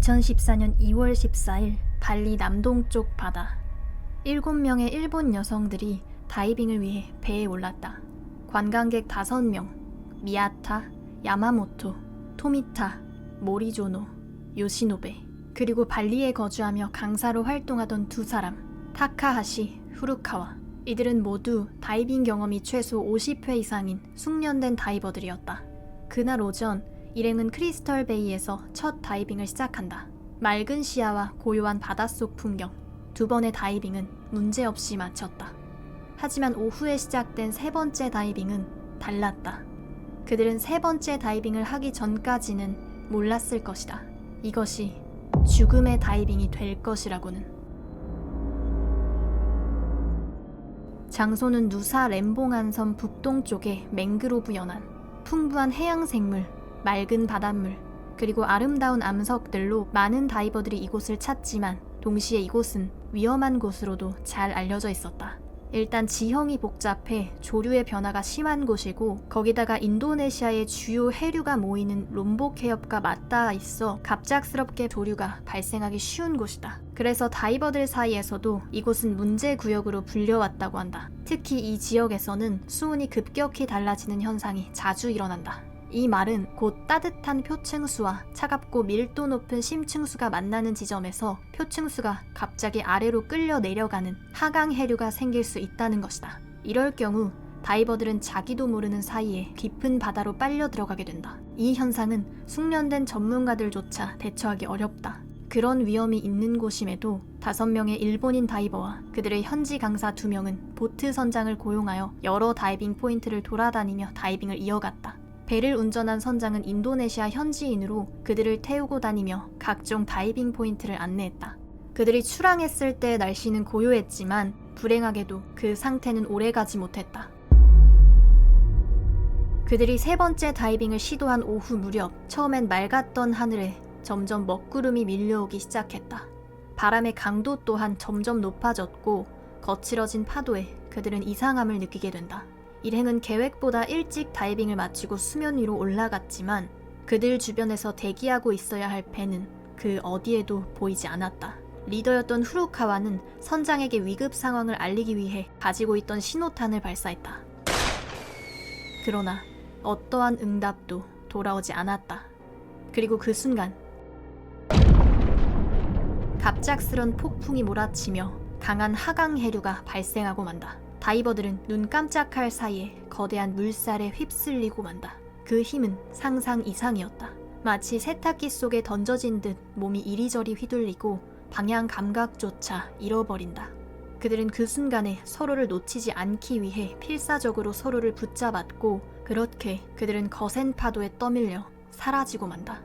2014년 2월 14일 발리 남동쪽 바다. 7명의 일본 여성들이 다이빙을 위해 배에 올랐다. 관광객 5명, 미야타, 야마모토, 토미타, 모리조노, 요시노베, 그리고 발리에 거주하며 강사로 활동하던 2사람, 타카하시, 후루카와. 이들은 모두 다이빙 경험이 최소 50회 이상인 숙련된 다이버들이었다. 그날 오전 일행은 크리스털 베이에서 첫 다이빙을 시작한다. 맑은 시야와 고요한 바닷속 풍경, 2번의 다이빙은 문제없이 마쳤다. 하지만 오후에 시작된 3번째 다이빙은 달랐다. 그들은 3번째 다이빙을 하기 전까지는 몰랐을 것이다. 이것이 죽음의 다이빙이 될 것이라고는. 장소는 누사 렘봉한 섬 북동쪽의 맹그로브 연안. 풍부한 해양 생물, 맑은 바닷물, 그리고 아름다운 암석들로 많은 다이버들이 이곳을 찾지만 동시에 이곳은 위험한 곳으로도 잘 알려져 있었다. 일단 지형이 복잡해 조류의 변화가 심한 곳이고, 거기다가 인도네시아의 주요 해류가 모이는 롬복 해협과 맞닿아 있어 갑작스럽게 조류가 발생하기 쉬운 곳이다. 그래서 다이버들 사이에서도 이곳은 문제 구역으로 불려왔다고 한다. 특히 이 지역에서는 수온이 급격히 달라지는 현상이 자주 일어난다. 이 말은 곧 따뜻한 표층수와 차갑고 밀도 높은 심층수가 만나는 지점에서 표층수가 갑자기 아래로 끌려 내려가는 하강 해류가 생길 수 있다는 것이다. 이럴 경우 다이버들은 자기도 모르는 사이에 깊은 바다로 빨려 들어가게 된다. 이 현상은 숙련된 전문가들조차 대처하기 어렵다. 그런 위험이 있는 곳임에도 5명의 일본인 다이버와 그들의 현지 강사 2명은 보트 선장을 고용하여 여러 다이빙 포인트를 돌아다니며 다이빙을 이어갔다. 배를 운전한 선장은 인도네시아 현지인으로 그들을 태우고 다니며 각종 다이빙 포인트를 안내했다. 그들이 출항했을 때 날씨는 고요했지만 불행하게도 그 상태는 오래가지 못했다. 그들이 3번째 다이빙을 시도한 오후 무렵, 처음엔 맑았던 하늘에 점점 먹구름이 밀려오기 시작했다. 바람의 강도 또한 점점 높아졌고 거칠어진 파도에 그들은 이상함을 느끼게 된다. 일행은 계획보다 일찍 다이빙을 마치고 수면 위로 올라갔지만 그들 주변에서 대기하고 있어야 할 배는 그 어디에도 보이지 않았다. 리더였던 후루카와는 선장에게 위급 상황을 알리기 위해 가지고 있던 신호탄을 발사했다. 그러나 어떠한 응답도 돌아오지 않았다. 그리고 그 순간 갑작스런 폭풍이 몰아치며 강한 하강 해류가 발생하고 만다. 다이버들은 눈 깜짝할 사이에 거대한 물살에 휩쓸리고 만다. 그 힘은 상상 이상이었다. 마치 세탁기 속에 던져진 듯 몸이 이리저리 휘둘리고 방향 감각조차 잃어버린다. 그들은 그 순간에 서로를 놓치지 않기 위해 필사적으로 서로를 붙잡았고, 그렇게 그들은 거센 파도에 떠밀려 사라지고 만다.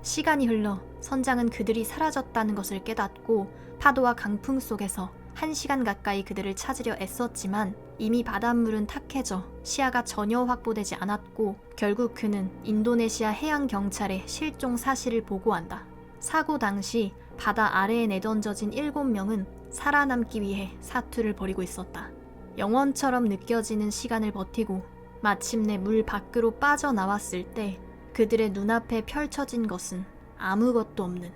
시간이 흘러 선장은 그들이 사라졌다는 것을 깨닫고 파도와 강풍 속에서 1시간 가까이 그들을 찾으려 애썼지만 이미 바닷물은 탁해져 시야가 전혀 확보되지 않았고, 결국 그는 인도네시아 해양경찰에 실종 사실을 보고한다. 사고 당시 바다 아래에 내던져진 7명은 살아남기 위해 사투를 벌이고 있었다. 영원처럼 느껴지는 시간을 버티고 마침내 물 밖으로 빠져나왔을 때 그들의 눈앞에 펼쳐진 것은 아무것도 없는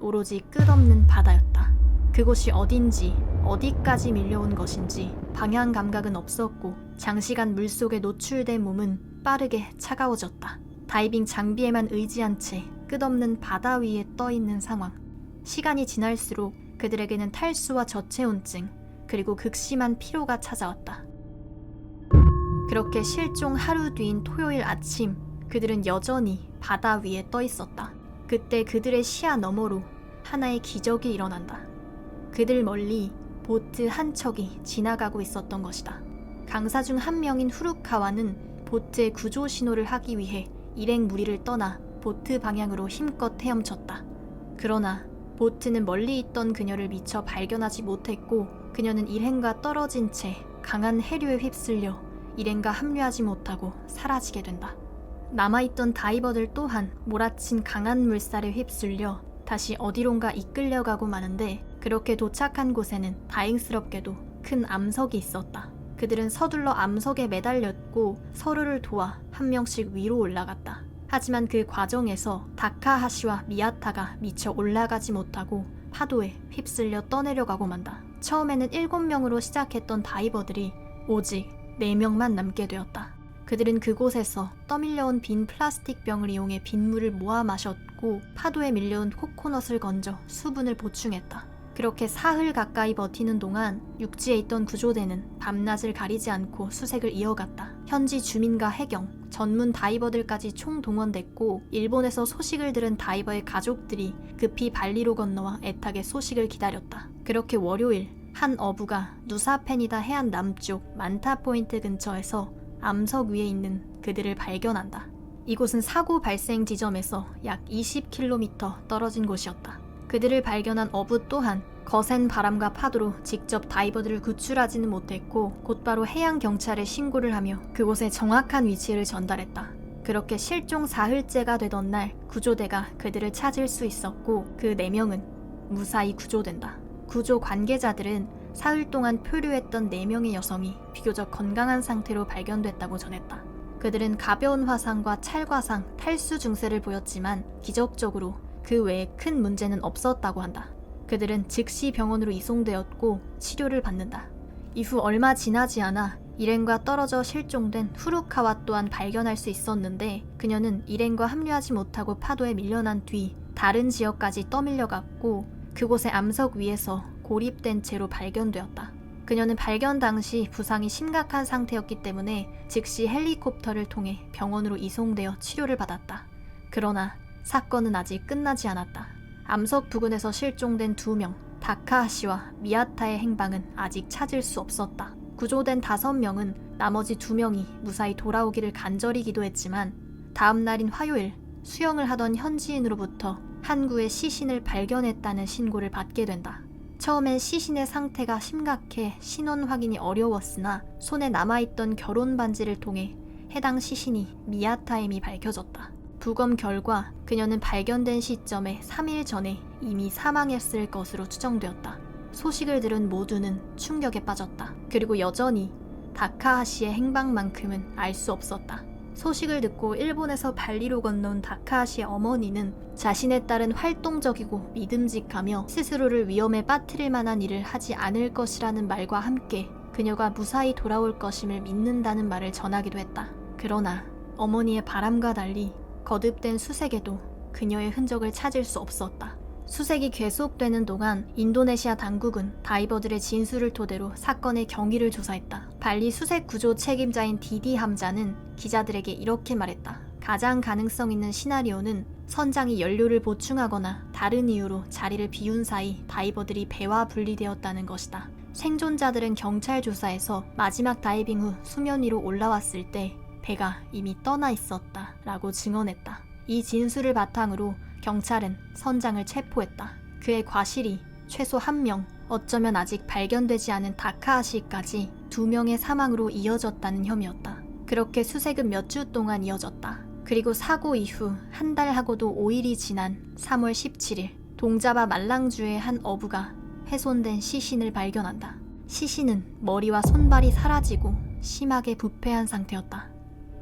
오로지 끝없는 바다였다. 그곳이 어딘지, 어디까지 밀려온 것인지 방향 감각은 없었고, 장시간 물속에 노출된 몸은 빠르게 차가워졌다. 다이빙 장비에만 의지한 채 끝없는 바다 위에 떠있는 상황. 시간이 지날수록 그들에게는 탈수와 저체온증, 그리고 극심한 피로가 찾아왔다. 그렇게 실종 하루 뒤인 토요일 아침, 그들은 여전히 바다 위에 떠있었다. 그때 그들의 시야 너머로 하나의 기적이 일어난다. 그들 멀리 보트 한 척이 지나가고 있었던 것이다. 강사 중 한 명인 후루카와는 보트의 구조 신호를 하기 위해 일행 무리를 떠나 보트 방향으로 힘껏 헤엄쳤다. 그러나 보트는 멀리 있던 그녀를 미처 발견하지 못했고, 그녀는 일행과 떨어진 채 강한 해류에 휩쓸려 일행과 합류하지 못하고 사라지게 된다. 남아있던 다이버들 또한 몰아친 강한 물살에 휩쓸려 다시 어디론가 이끌려가고 마는데, 그렇게 도착한 곳에는 다행스럽게도 큰 암석이 있었다. 그들은 서둘러 암석에 매달렸고 서로를 도와 한 명씩 위로 올라갔다. 하지만 그 과정에서 다카하시와 미야타가 미처 올라가지 못하고 파도에 휩쓸려 떠내려가고 만다. 처음에는 7명으로 시작했던 다이버들이 오직 4명만 남게 되었다. 그들은 그곳에서 떠밀려온 빈 플라스틱 병을 이용해 빗물을 모아 마셨고 파도에 밀려온 코코넛을 건져 수분을 보충했다. 그렇게 사흘 가까이 버티는 동안 육지에 있던 구조대는 밤낮을 가리지 않고 수색을 이어갔다. 현지 주민과 해경, 전문 다이버들까지 총동원됐고 일본에서 소식을 들은 다이버의 가족들이 급히 발리로 건너와 애타게 소식을 기다렸다. 그렇게 월요일 한 어부가 누사펜이다 해안 남쪽 만타 포인트 근처에서 암석 위에 있는 그들을 발견한다. 이곳은 사고 발생 지점에서 약 20km 떨어진 곳이었다. 그들을 발견한 어부 또한 거센 바람과 파도로 직접 다이버들을 구출하지는 못했고 곧바로 해양경찰에 신고를 하며 그곳의 정확한 위치를 전달했다. 그렇게 실종 사흘째가 되던 날 구조대가 그들을 찾을 수 있었고 그 4명은 무사히 구조된다. 구조 관계자들은 사흘 동안 표류했던 4명의 여성이 비교적 건강한 상태로 발견됐다고 전했다. 그들은 가벼운 화상과 찰과상, 탈수 증세를 보였지만 기적적으로 그 외에 큰 문제는 없었다고 한다. 그들은 즉시 병원으로 이송되었고 치료를 받는다. 이후 얼마 지나지 않아 일행과 떨어져 실종된 후루카와 또한 발견할 수 있었는데 그녀는 일행과 합류하지 못하고 파도에 밀려난 뒤 다른 지역까지 떠밀려갔고 그곳의 암석 위에서 고립된 채로 발견되었다. 그녀는 발견 당시 부상이 심각한 상태였기 때문에 즉시 헬리콥터를 통해 병원으로 이송되어 치료를 받았다. 그러나 사건은 아직 끝나지 않았다. 암석 부근에서 실종된 2명, 다카하시와 미야타의 행방은 아직 찾을 수 없었다. 구조된 5명은 나머지 2명이 무사히 돌아오기를 간절히 기도했지만 다음 날인 화요일 수영을 하던 현지인으로부터 항구에 시신을 발견했다는 신고를 받게 된다. 처음엔 시신의 상태가 심각해 신원 확인이 어려웠으나 손에 남아있던 결혼 반지를 통해 해당 시신이 미야타임이 밝혀졌다. 부검 결과 그녀는 발견된 시점에 3일 전에 이미 사망했을 것으로 추정되었다. 소식을 들은 모두는 충격에 빠졌다. 그리고 여전히 다카하시의 행방만큼은 알 수 없었다. 소식을 듣고 일본에서 발리로 건너온 다카하시의 어머니는 자신의 딸은 활동적이고 믿음직하며 스스로를 위험에 빠뜨릴 만한 일을 하지 않을 것이라는 말과 함께 그녀가 무사히 돌아올 것임을 믿는다는 말을 전하기도 했다. 그러나 어머니의 바람과 달리 거듭된 수색에도 그녀의 흔적을 찾을 수 없었다. 수색이 계속되는 동안 인도네시아 당국은 다이버들의 진술을 토대로 사건의 경위를 조사했다. 발리 수색 구조 책임자인 디디 함자는 기자들에게 이렇게 말했다. 가장 가능성 있는 시나리오는 선장이 연료를 보충하거나 다른 이유로 자리를 비운 사이 다이버들이 배와 분리되었다는 것이다. 생존자들은 경찰 조사에서 마지막 다이빙 후 수면 위로 올라왔을 때 배가 이미 떠나 있었다 라고 증언했다. 이 진술을 바탕으로 경찰은 선장을 체포했다. 그의 과실이 최소 1명, 어쩌면 아직 발견되지 않은 다카하시까지 2명의 사망으로 이어졌다는 혐의였다. 그렇게 수색은 몇 주 동안 이어졌다. 그리고 사고 이후 한 달하고도 5일이 지난 3월 17일 동자바 말랑주의 한 어부가 훼손된 시신을 발견한다. 시신은 머리와 손발이 사라지고 심하게 부패한 상태였다.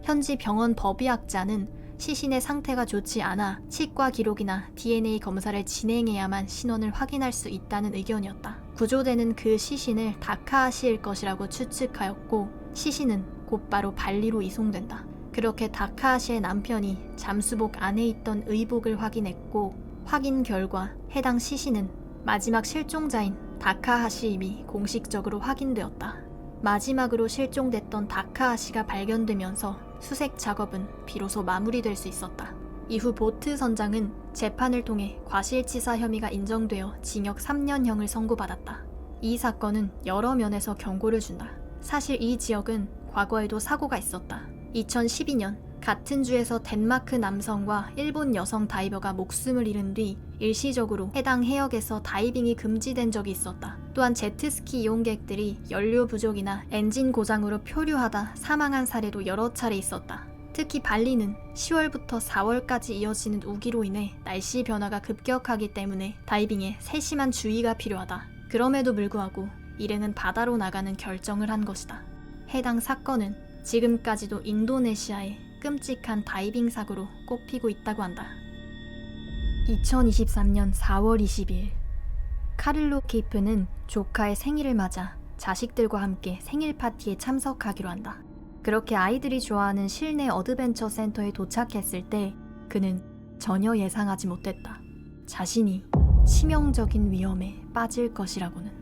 현지 병원 법의학자는 시신의 상태가 좋지 않아 치과 기록이나 DNA 검사를 진행해야만 신원을 확인할 수 있다는 의견이었다. 구조대는 그 시신을 다카하시일 것이라고 추측하였고 시신은 곧바로 발리로 이송된다. 그렇게 다카하시의 남편이 잠수복 안에 있던 의복을 확인했고 확인 결과 해당 시신은 마지막 실종자인 다카하시임이 공식적으로 확인되었다. 마지막으로 실종됐던 다카하시가 발견되면서 수색 작업은 비로소 마무리될 수 있었다. 이후 보트 선장은 재판을 통해 과실치사 혐의가 인정되어 징역 3년형을 선고받았다. 이 사건은 여러 면에서 경고를 준다. 사실 이 지역은 과거에도 사고가 있었다. 2012년 같은 주에서 덴마크 남성과 일본 여성 다이버가 목숨을 잃은 뒤 일시적으로 해당 해역에서 다이빙이 금지된 적이 있었다. 또한 제트스키 이용객들이 연료 부족이나 엔진 고장으로 표류하다 사망한 사례도 여러 차례 있었다. 특히 발리는 10월부터 4월까지 이어지는 우기로 인해 날씨 변화가 급격하기 때문에 다이빙에 세심한 주의가 필요하다. 그럼에도 불구하고 일행은 바다로 나가는 결정을 한 것이다. 해당 사건은 지금까지도 인도네시아의 끔찍한 다이빙 사고로 꼽히고 있다고 한다. 2023년 4월 20일 카를로 케이프는 조카의 생일을 맞아 자식들과 함께 생일 파티에 참석하기로 한다. 그렇게 아이들이 좋아하는 실내 어드벤처 센터에 도착했을 때 그는 전혀 예상하지 못했다. 자신이 치명적인 위험에 빠질 것이라고는.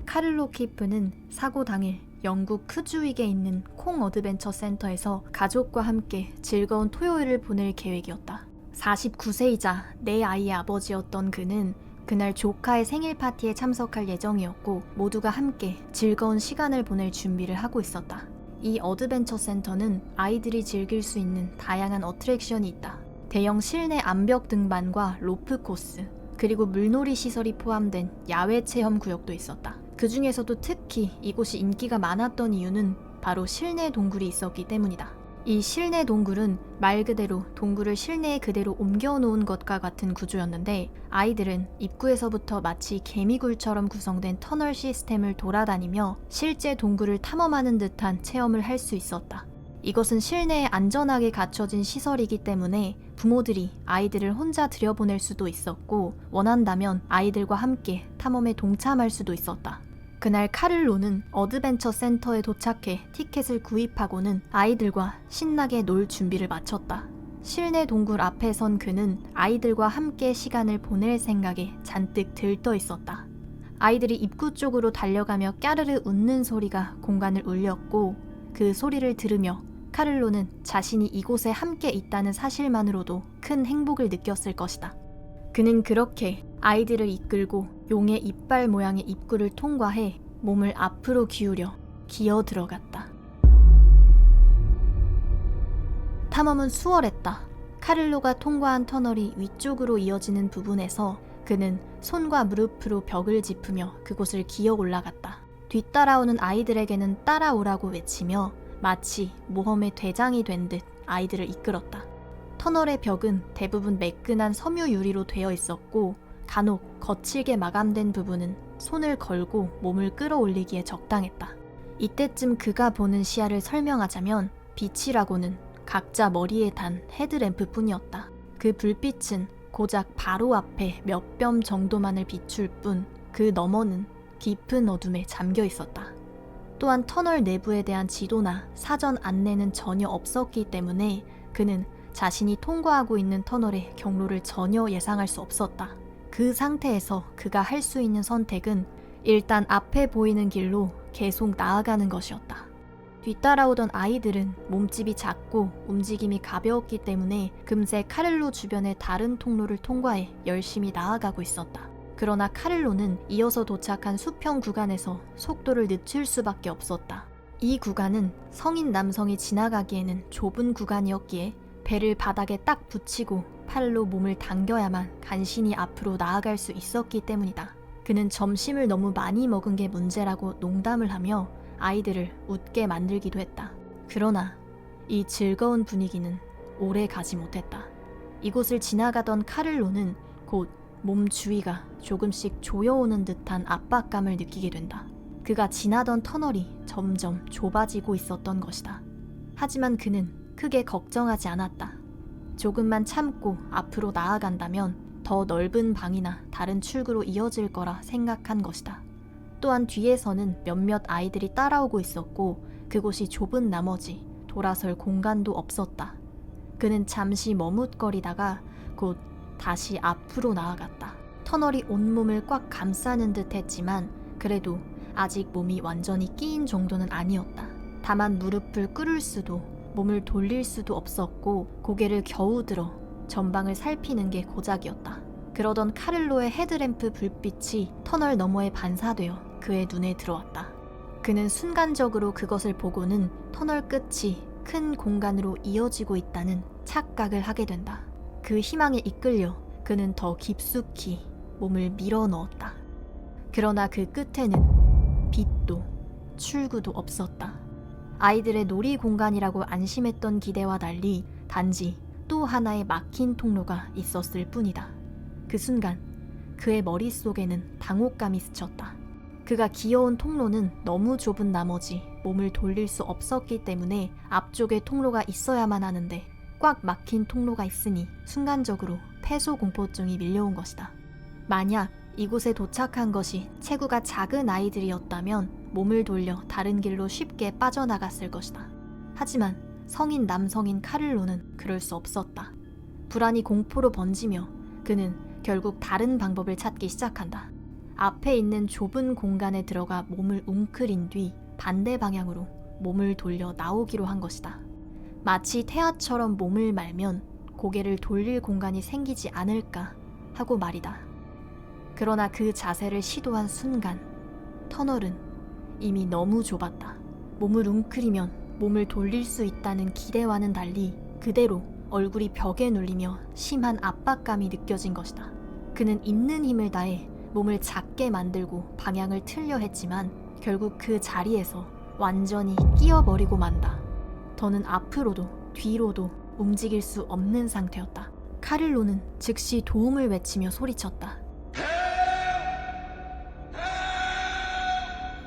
카를로 케이프는 사고 당일 영국 크주윅에 있는 콩 어드벤처 센터에서 가족과 함께 즐거운 토요일을 보낼 계획이었다. 49세이자 내 아이의 아버지였던 그는 그날 조카의 생일 파티에 참석할 예정이었고 모두가 함께 즐거운 시간을 보낼 준비를 하고 있었다. 이 어드벤처 센터는 아이들이 즐길 수 있는 다양한 어트랙션이 있다. 대형 실내 암벽 등반과 로프 코스, 그리고 물놀이 시설이 포함된 야외 체험 구역도 있었다. 그 중에서도 특히 이곳이 인기가 많았던 이유는 바로 실내 동굴이 있었기 때문이다. 이 실내 동굴은 말 그대로 동굴을 실내에 그대로 옮겨놓은 것과 같은 구조였는데 아이들은 입구에서부터 마치 개미굴처럼 구성된 터널 시스템을 돌아다니며 실제 동굴을 탐험하는 듯한 체험을 할 수 있었다. 이것은 실내에 안전하게 갖춰진 시설이기 때문에 부모들이 아이들을 혼자 들여보낼 수도 있었고 원한다면 아이들과 함께 탐험에 동참할 수도 있었다. 그날 카를로는 어드벤처 센터에 도착해 티켓을 구입하고는 아이들과 신나게 놀 준비를 마쳤다. 실내 동굴 앞에 선 그는 아이들과 함께 시간을 보낼 생각에 잔뜩 들떠 있었다. 아이들이 입구 쪽으로 달려가며 까르르 웃는 소리가 공간을 울렸고 그 소리를 들으며 카를로는 자신이 이곳에 함께 있다는 사실만으로도 큰 행복을 느꼈을 것이다. 그는 그렇게 아이들을 이끌고 용의 이빨 모양의 입구를 통과해 몸을 앞으로 기울여 기어 들어갔다. 탐험은 수월했다. 카를로가 통과한 터널이 위쪽으로 이어지는 부분에서 그는 손과 무릎으로 벽을 짚으며 그곳을 기어 올라갔다. 뒤따라오는 아이들에게는 따라오라고 외치며 마치 모험의 대장이 된 듯 아이들을 이끌었다. 터널의 벽은 대부분 매끈한 섬유 유리로 되어 있었고 간혹 거칠게 마감된 부분은 손을 걸고 몸을 끌어올리기에 적당했다. 이때쯤 그가 보는 시야를 설명하자면 빛이라고는 각자 머리에 단 헤드램프 뿐이었다. 그 불빛은 고작 바로 앞에 몇 뼘 정도만을 비출 뿐 그 너머는 깊은 어둠에 잠겨 있었다. 또한 터널 내부에 대한 지도나 사전 안내는 전혀 없었기 때문에 그는 자신이 통과하고 있는 터널의 경로를 전혀 예상할 수 없었다. 그 상태에서 그가 할 수 있는 선택은 일단 앞에 보이는 길로 계속 나아가는 것이었다. 뒤따라오던 아이들은 몸집이 작고 움직임이 가벼웠기 때문에 금세 카를로 주변의 다른 통로를 통과해 열심히 나아가고 있었다. 그러나 카를로는 이어서 도착한 수평 구간에서 속도를 늦출 수밖에 없었다. 이 구간은 성인 남성이 지나가기에는 좁은 구간이었기에 배를 바닥에 딱 붙이고 팔로 몸을 당겨야만 간신히 앞으로 나아갈 수 있었기 때문이다. 그는 점심을 너무 많이 먹은 게 문제라고 농담을 하며 아이들을 웃게 만들기도 했다. 그러나 이 즐거운 분위기는 오래 가지 못했다. 이곳을 지나가던 카를로는 곧 몸 주위가 조금씩 조여오는 듯한 압박감을 느끼게 된다. 그가 지나던 터널이 점점 좁아지고 있었던 것이다. 하지만 그는 크게 걱정하지 않았다. 조금만 참고 앞으로 나아간다면 더 넓은 방이나 다른 출구로 이어질 거라 생각한 것이다. 또한 뒤에서는 몇몇 아이들이 따라오고 있었고 그곳이 좁은 나머지 돌아설 공간도 없었다. 그는 잠시 머뭇거리다가 곧 다시 앞으로 나아갔다. 터널이 온몸을 꽉 감싸는 듯 했지만 그래도 아직 몸이 완전히 끼인 정도는 아니었다. 다만 무릎을 꿇을 수도 몸을 돌릴 수도 없었고 고개를 겨우 들어 전방을 살피는 게 고작이었다. 그러던 카를로의 헤드램프 불빛이 터널 너머에 반사되어 그의 눈에 들어왔다. 그는 순간적으로 그것을 보고는 터널 끝이 큰 공간으로 이어지고 있다는 착각을 하게 된다. 그 희망에 이끌려 그는 더 깊숙이 몸을 밀어 넣었다. 그러나 그 끝에는 빛도 출구도 없었다. 아이들의 놀이 공간이라고 안심했던 기대와 달리 단지 또 하나의 막힌 통로가 있었을 뿐이다. 그 순간 그의 머릿속에는 당혹감이 스쳤다. 그가 기어온 통로는 너무 좁은 나머지 몸을 돌릴 수 없었기 때문에 앞쪽에 통로가 있어야만 하는데 꽉 막힌 통로가 있으니 순간적으로 폐소공포증이 밀려온 것이다. 만약 이곳에 도착한 것이 체구가 작은 아이들이었다면 몸을 돌려 다른 길로 쉽게 빠져나갔을 것이다. 하지만 성인 남성인 카를로는 그럴 수 없었다. 불안이 공포로 번지며 그는 결국 다른 방법을 찾기 시작한다. 앞에 있는 좁은 공간에 들어가 몸을 웅크린 뒤 반대 방향으로 몸을 돌려 나오기로 한 것이다. 마치 태아처럼 몸을 말면 고개를 돌릴 공간이 생기지 않을까 하고 말이다. 그러나 그 자세를 시도한 순간 터널은 이미 너무 좁았다. 몸을 웅크리면 몸을 돌릴 수 있다는 기대와는 달리 그대로 얼굴이 벽에 눌리며 심한 압박감이 느껴진 것이다. 그는 있는 힘을 다해 몸을 작게 만들고 방향을 틀려 했지만 결국 그 자리에서 완전히 끼어버리고 만다. 더는 앞으로도 뒤로도 움직일 수 없는 상태였다. 카를로는 즉시 도움을 외치며 소리쳤다.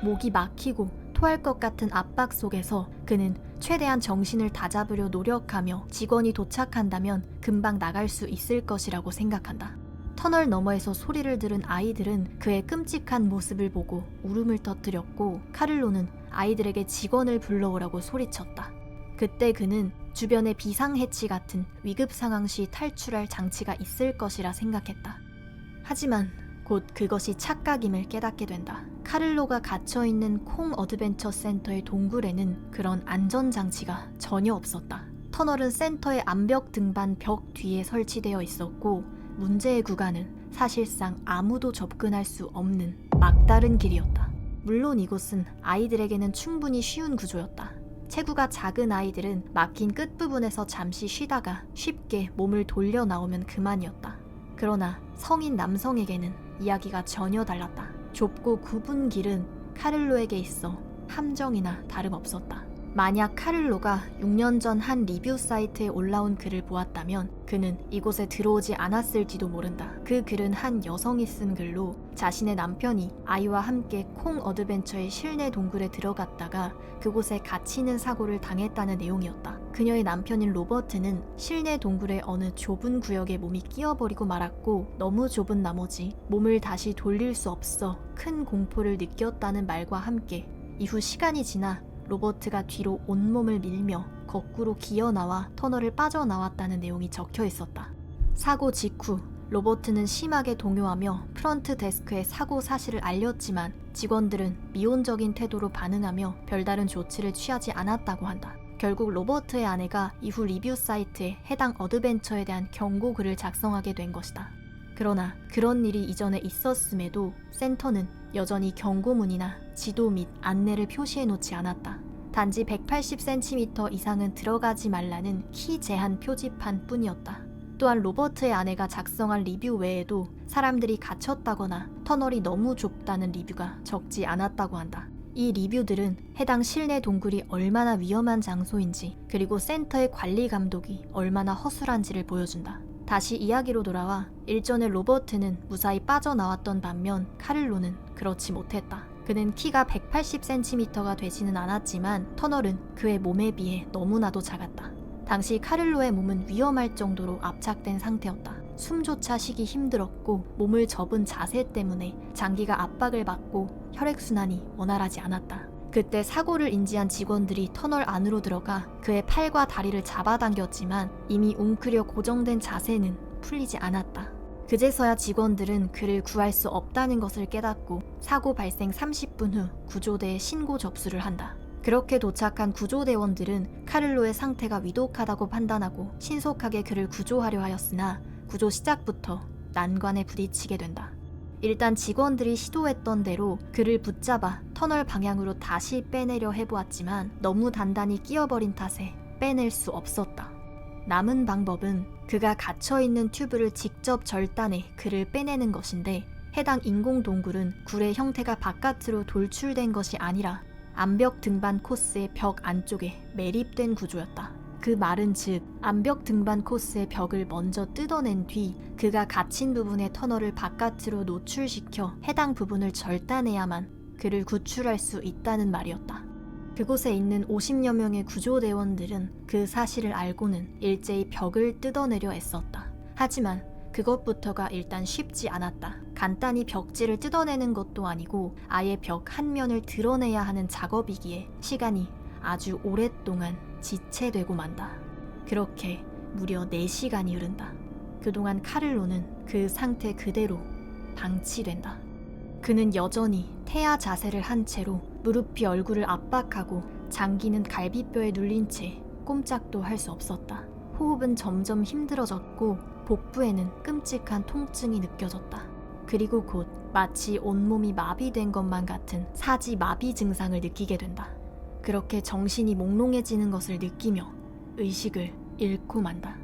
목이 막히고 토할 것 같은 압박 속에서 그는 최대한 정신을 다잡으려 노력하며 직원이 도착한다면 금방 나갈 수 있을 것이라고 생각한다. 터널 너머에서 소리를 들은 아이들은 그의 끔찍한 모습을 보고 울음을 터뜨렸고 카를로는 아이들에게 직원을 불러오라고 소리쳤다. 그때 그는 주변에 비상해치 같은 위급 상황 시 탈출할 장치가 있을 것이라 생각했다. 하지만 곧 그것이 착각임을 깨닫게 된다. 카를로가 갇혀있는 콩 어드벤처 센터의 동굴에는 그런 안전장치가 전혀 없었다. 터널은 센터의 암벽 등반 벽 뒤에 설치되어 있었고 문제의 구간은 사실상 아무도 접근할 수 없는 막다른 길이었다. 물론 이곳은 아이들에게는 충분히 쉬운 구조였다. 체구가 작은 아이들은 막힌 끝부분에서 잠시 쉬다가 쉽게 몸을 돌려 나오면 그만이었다. 그러나 성인 남성에게는 이야기가 전혀 달랐다. 좁고 굽은 길은 카를로에게 있어 함정이나 다름없었다. 만약 카를로가 6년 전 한 리뷰 사이트에 올라온 글을 보았다면 그는 이곳에 들어오지 않았을지도 모른다. 그 글은 한 여성이 쓴 글로 자신의 남편이 아이와 함께 콩 어드벤처의 실내 동굴에 들어갔다가 그곳에 갇히는 사고를 당했다는 내용이었다. 그녀의 남편인 로버트는 실내 동굴의 어느 좁은 구역에 몸이 끼어버리고 말았고 너무 좁은 나머지 몸을 다시 돌릴 수 없어 큰 공포를 느꼈다는 말과 함께 이후 시간이 지나 로버트가 뒤로 온몸을 밀며 거꾸로 기어나와 터널을 빠져나왔다는 내용이 적혀 있었다. 사고 직후 로버트는 심하게 동요하며 프런트 데스크에 사고 사실을 알렸지만 직원들은 미온적인 태도로 반응하며 별다른 조치를 취하지 않았다고 한다. 결국 로버트의 아내가 이후 리뷰 사이트에 해당 어드벤처에 대한 경고 글을 작성하게 된 것이다. 그러나 그런 일이 이전에 있었음에도 센터는 여전히 경고문이나 지도 및 안내를 표시해 놓지 않았다. 단지 180cm 이상은 들어가지 말라는 키 제한 표지판 뿐이었다. 또한 로버트의 아내가 작성한 리뷰 외에도 사람들이 갇혔다거나 터널이 너무 좁다는 리뷰가 적지 않았다고 한다. 이 리뷰들은 해당 실내 동굴이 얼마나 위험한 장소인지 그리고 센터의 관리 감독이 얼마나 허술한지를 보여준다. 다시 이야기로 돌아와 일전에 로버트는 무사히 빠져나왔던 반면 카를로는 그렇지 못했다. 그는 키가 180cm가 되지는 않았지만 터널은 그의 몸에 비해 너무나도 작았다. 당시 카를로의 몸은 위험할 정도로 압착된 상태였다. 숨조차 쉬기 힘들었고 몸을 접은 자세 때문에 장기가 압박을 받고 혈액순환이 원활하지 않았다. 그때 사고를 인지한 직원들이 터널 안으로 들어가 그의 팔과 다리를 잡아당겼지만 이미 웅크려 고정된 자세는 풀리지 않았다. 그제서야 직원들은 그를 구할 수 없다는 것을 깨닫고 사고 발생 30분 후 구조대에 신고 접수를 한다. 그렇게 도착한 구조대원들은 카를로의 상태가 위독하다고 판단하고 신속하게 그를 구조하려 하였으나 구조 시작부터 난관에 부딪히게 된다. 일단 직원들이 시도했던 대로 그를 붙잡아 터널 방향으로 다시 빼내려 해보았지만 너무 단단히 끼어버린 탓에 빼낼 수 없었다. 남은 방법은 그가 갇혀있는 튜브를 직접 절단해 그를 빼내는 것인데 해당 인공 동굴은 굴의 형태가 바깥으로 돌출된 것이 아니라 암벽 등반 코스의 벽 안쪽에 매립된 구조였다. 그 말은 즉 암벽 등반 코스의 벽을 먼저 뜯어낸 뒤 그가 갇힌 부분의 터널을 바깥으로 노출시켜 해당 부분을 절단해야만 그를 구출할 수 있다는 말이었다. 그곳에 있는 50여 명의 구조대원들은 그 사실을 알고는 일제히 벽을 뜯어내려 애썼다. 하지만 그것부터가 일단 쉽지 않았다. 간단히 벽지를 뜯어내는 것도 아니고 아예 벽 한 면을 드러내야 하는 작업이기에 시간이 아주 오랫동안 지체되고 만다. 그렇게 무려 4시간이 흐른다. 그동안 카를로는 그 상태 그대로 방치된다. 그는 여전히 태아 자세를 한 채로 무릎이 얼굴을 압박하고 장기는 갈비뼈에 눌린 채 꼼짝도 할 수 없었다. 호흡은 점점 힘들어졌고 복부에는 끔찍한 통증이 느껴졌다. 그리고 곧 마치 온몸이 마비된 것만 같은 사지 마비 증상을 느끼게 된다. 그렇게 정신이 몽롱해지는 것을 느끼며 의식을 잃고 만다.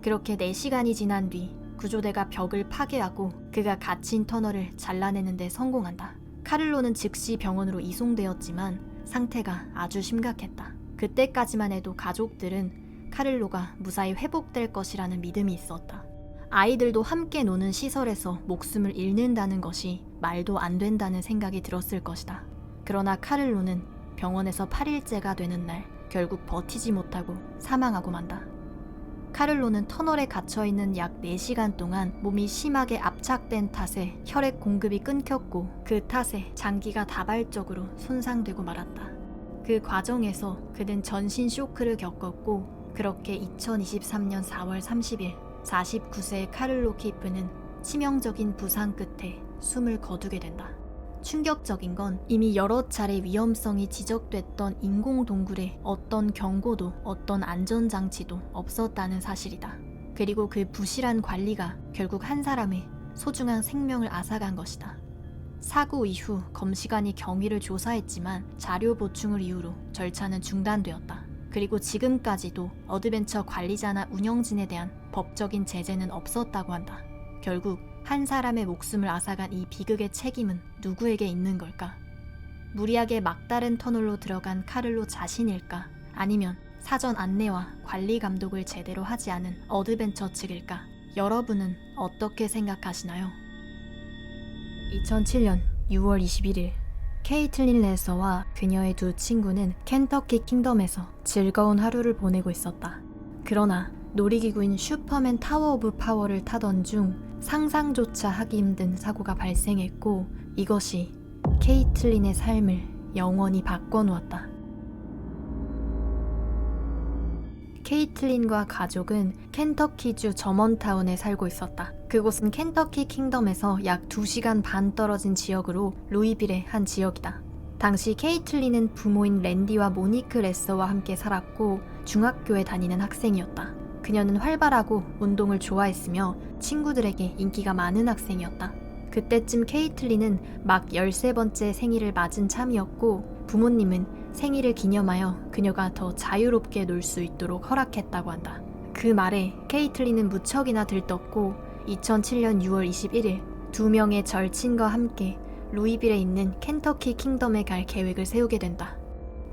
그렇게 4시간이 지난 뒤 구조대가 벽을 파괴하고 그가 갇힌 터널을 잘라내는 데 성공한다. 카를로는 즉시 병원으로 이송되었지만 상태가 아주 심각했다. 그때까지만 해도 가족들은 카를로가 무사히 회복될 것이라는 믿음이 있었다. 아이들도 함께 노는 시설에서 목숨을 잃는다는 것이 말도 안 된다는 생각이 들었을 것이다. 그러나 카를로는 병원에서 8일째가 되는 날 결국 버티지 못하고 사망하고 만다. 카를로는 터널에 갇혀있는 약 4시간 동안 몸이 심하게 압착된 탓에 혈액 공급이 끊겼고 그 탓에 장기가 다발적으로 손상되고 말았다. 그 과정에서 그는 전신 쇼크를 겪었고 그렇게 2023년 4월 30일 49세의 카를로 키프는 치명적인 부상 끝에 숨을 거두게 된다. 충격적인 건 이미 여러 차례 위험성이 지적됐던 인공동굴에 어떤 경고도 어떤 안전장치도 없었다는 사실이다. 그리고 그 부실한 관리가 결국 한 사람의 소중한 생명을 앗아간 것이다. 사고 이후 검시관이 경위를 조사했지만 자료 보충을 이유로 절차는 중단되었다. 그리고 지금까지도 어드벤처 관리자나 운영진에 대한 법적인 제재는 없었다고 한다. 결국 한 사람의 목숨을 앗아간 이 비극의 책임은 누구에게 있는 걸까? 무리하게 막다른 터널로 들어간 카를로 자신일까? 아니면 사전 안내와 관리 감독을 제대로 하지 않은 어드벤처 측일까? 여러분은 어떻게 생각하시나요? 2007년 6월 21일 케이틀린 레서와 그녀의 두 친구는 켄터키 킹덤에서 즐거운 하루를 보내고 있었다. 그러나 놀이기구인 슈퍼맨 타워 오브 파워를 타던 중 상상조차 하기 힘든 사고가 발생했고 이것이 케이틀린의 삶을 영원히 바꿔놓았다. 케이틀린과 가족은 켄터키주 저먼타운에 살고 있었다. 그곳은 켄터키 킹덤에서 약 2시간 반 떨어진 지역으로 루이빌의 한 지역이다. 당시 케이틀린은 부모인 랜디와 모니크 레서와 함께 살았고 중학교에 다니는 학생이었다. 그녀는 활발하고 운동을 좋아했으며 친구들에게 인기가 많은 학생이었다. 그때쯤 케이틀린은 막 13번째 생일을 맞은 참이었고 부모님은 생일을 기념하여 그녀가 더 자유롭게 놀 수 있도록 허락했다고 한다. 그 말에 케이틀린은 무척이나 들떴고 2007년 6월 21일 2명의 절친과 함께 루이빌에 있는 켄터키 킹덤에 갈 계획을 세우게 된다.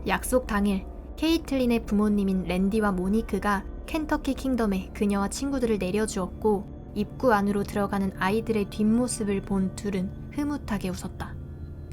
약속 당일 케이틀린의 부모님인 랜디와 모니크가 켄터키 킹덤에 그녀와 친구들을 내려주었고 입구 안으로 들어가는 아이들의 뒷모습을 본 둘은 흐뭇하게 웃었다.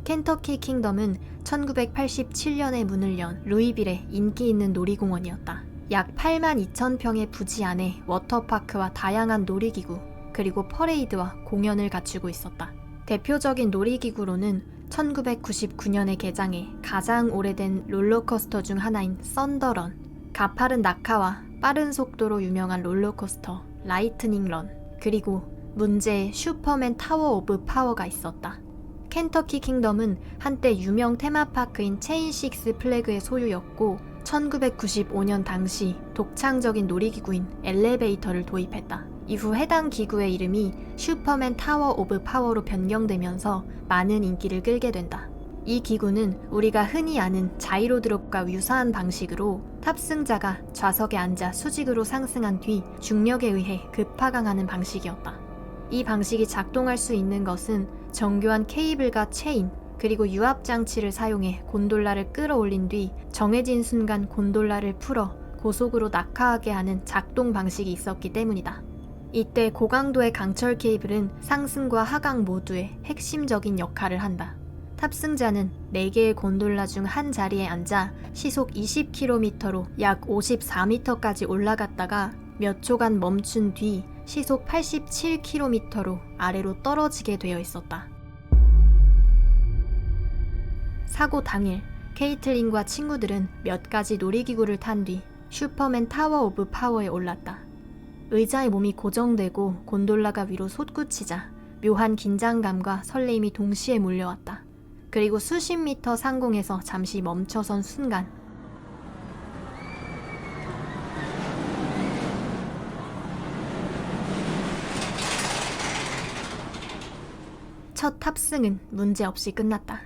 켄터키 킹덤은 1987년에 문을 연 루이빌의 인기 있는 놀이공원이었다. 약 8만 2천 평의 부지 안에 워터파크와 다양한 놀이기구 그리고 퍼레이드와 공연을 갖추고 있었다. 대표적인 놀이기구로는 1999년에 개장해 가장 오래된 롤러코스터 중 하나인 썬더런, 가파른 낙하와 빠른 속도로 유명한 롤러코스터 라이트닝 런, 그리고 문제의 슈퍼맨 타워 오브 파워가 있었다. 켄터키 킹덤은 한때 유명 테마파크인 체인식스 플래그의 소유였고 1995년 당시 독창적인 놀이기구인 엘리베이터를 도입했다. 이후 해당 기구의 이름이 슈퍼맨 타워 오브 파워로 변경되면서 많은 인기를 끌게 된다. 이 기구는 우리가 흔히 아는 자이로드롭과 유사한 방식으로 탑승자가 좌석에 앉아 수직으로 상승한 뒤 중력에 의해 급하강하는 방식이었다. 이 방식이 작동할 수 있는 것은 정교한 케이블과 체인, 그리고 유압장치를 사용해 곤돌라를 끌어올린 뒤 정해진 순간 곤돌라를 풀어 고속으로 낙하하게 하는 작동 방식이 있었기 때문이다. 이때 고강도의 강철 케이블은 상승과 하강 모두에 핵심적인 역할을 한다. 탑승자는 4개의 곤돌라 중 한 자리에 앉아 시속 20km로 약 54m까지 올라갔다가 몇 초간 멈춘 뒤 시속 87km로 아래로 떨어지게 되어 있었다. 사고 당일 케이틀린과 친구들은 몇 가지 놀이기구를 탄 뒤 슈퍼맨 타워 오브 파워에 올랐다. 의자에 몸이 고정되고 곤돌라가 위로 솟구치자 묘한 긴장감과 설레임이 동시에 몰려왔다. 그리고 수십 미터 상공에서 잠시 멈춰선 순간 첫 탑승은 문제없이 끝났다.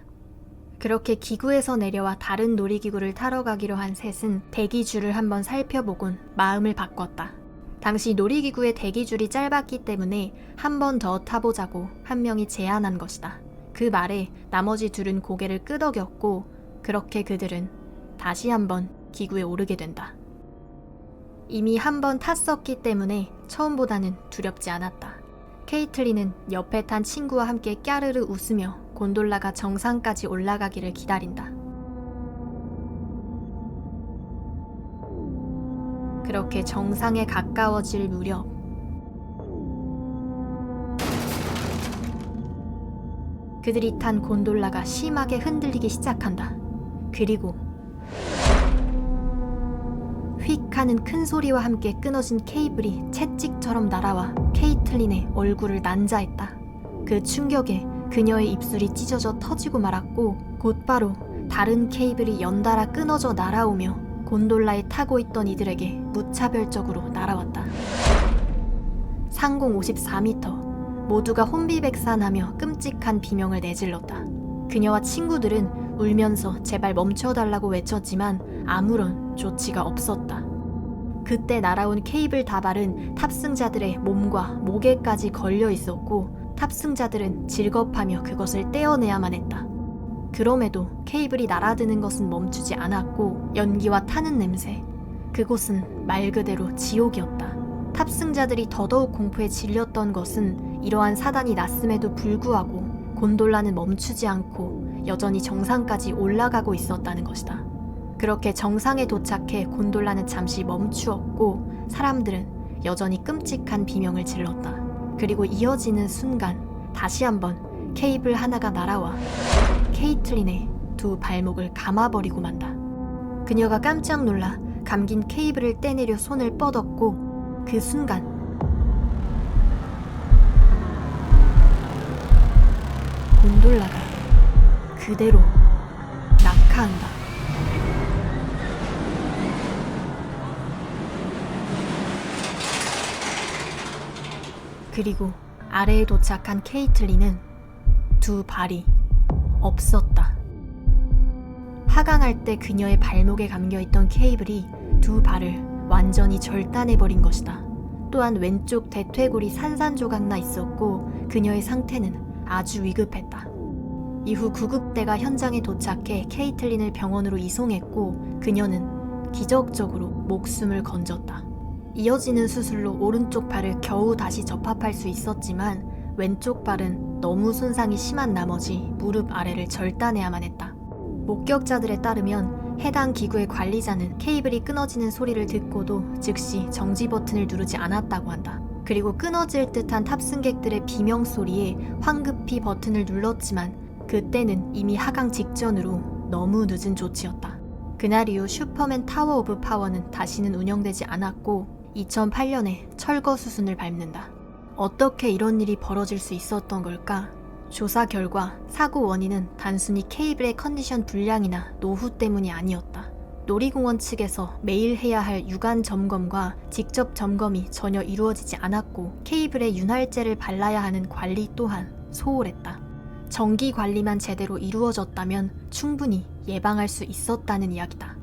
그렇게 기구에서 내려와 다른 놀이기구를 타러 가기로 한 셋은 대기줄을 한번 살펴보곤 마음을 바꿨다. 당시 놀이기구의 대기줄이 짧았기 때문에 한 번 더 타보자고 한 명이 제안한 것이다. 그 말에 나머지 둘은 고개를 끄덕였고 그렇게 그들은 다시 한번 기구에 오르게 된다. 이미 한 번 탔었기 때문에 처음보다는 두렵지 않았다. 케이틀린은 옆에 탄 친구와 함께 까르르 웃으며 곤돌라가 정상까지 올라가기를 기다린다. 그렇게 정상에 가까워질 무렵 그들이 탄 곤돌라가 심하게 흔들리기 시작한다. 그리고 휙 하는 큰 소리와 함께 끊어진 케이블이 채찍처럼 날아와 케이틀린의 얼굴을 난자했다. 그 충격에 그녀의 입술이 찢어져 터지고 말았고 곧바로 다른 케이블이 연달아 끊어져 날아오며 곤돌라에 타고 있던 이들에게 무차별적으로 날아왔다. 상공 54m, 모두가 혼비백산하며 끔찍한 비명을 내질렀다. 그녀와 친구들은 울면서 제발 멈춰달라고 외쳤지만 아무런 조치가 없었다. 그때 날아온 케이블 다발은 탑승자들의 몸과 목에까지 걸려 있었고 탑승자들은 질겁하며 그것을 떼어내야만 했다. 그럼에도 케이블이 날아드는 것은 멈추지 않았고 연기와 타는 냄새, 그곳은 말 그대로 지옥이었다. 탑승자들이 더더욱 공포에 질렸던 것은 이러한 사단이 났음에도 불구하고 곤돌라는 멈추지 않고 여전히 정상까지 올라가고 있었다는 것이다. 그렇게 정상에 도착해 곤돌라는 잠시 멈추었고 사람들은 여전히 끔찍한 비명을 질렀다. 그리고 이어지는 순간 다시 한번 케이블 하나가 날아와 케이틀린의 두 발목을 감아버리고 만다. 그녀가 깜짝 놀라 감긴 케이블을 떼내려 손을 뻗었고 그 순간 곤돌라가 그대로 낙하한다. 그리고 아래에 도착한 케이틀린은 두 발이 없었다. 하강할 때 그녀의 발목에 감겨있던 케이블이 두 발을 완전히 절단해버린 것이다. 또한 왼쪽 대퇴골이 산산조각나 있었고 그녀의 상태는 아주 위급했다. 이후 구급대가 현장에 도착해 케이틀린을 병원으로 이송했고 그녀는 기적적으로 목숨을 건졌다. 이어지는 수술로 오른쪽 발을 겨우 다시 접합할 수 있었지만 왼쪽 발은 너무 손상이 심한 나머지 무릎 아래를 절단해야만 했다. 목격자들에 따르면 해당 기구의 관리자는 케이블이 끊어지는 소리를 듣고도 즉시 정지 버튼을 누르지 않았다고 한다. 그리고 끊어질 듯한 탑승객들의 비명 소리에 황급히 버튼을 눌렀지만 그때는 이미 하강 직전으로 너무 늦은 조치였다. 그날 이후 슈퍼맨 타워 오브 파워는 다시는 운영되지 않았고 2008년에 철거 수순을 밟는다. 어떻게 이런 일이 벌어질 수 있었던 걸까? 조사 결과 사고 원인은 단순히 케이블의 컨디션 불량이나 노후 때문이 아니었다. 놀이공원 측에서 매일 해야 할 유관 점검과 직접 점검이 전혀 이루어지지 않았고 케이블에 윤활제를 발라야 하는 관리 또한 소홀했다. 정기 관리만 제대로 이루어졌다면 충분히 예방할 수 있었다는 이야기다.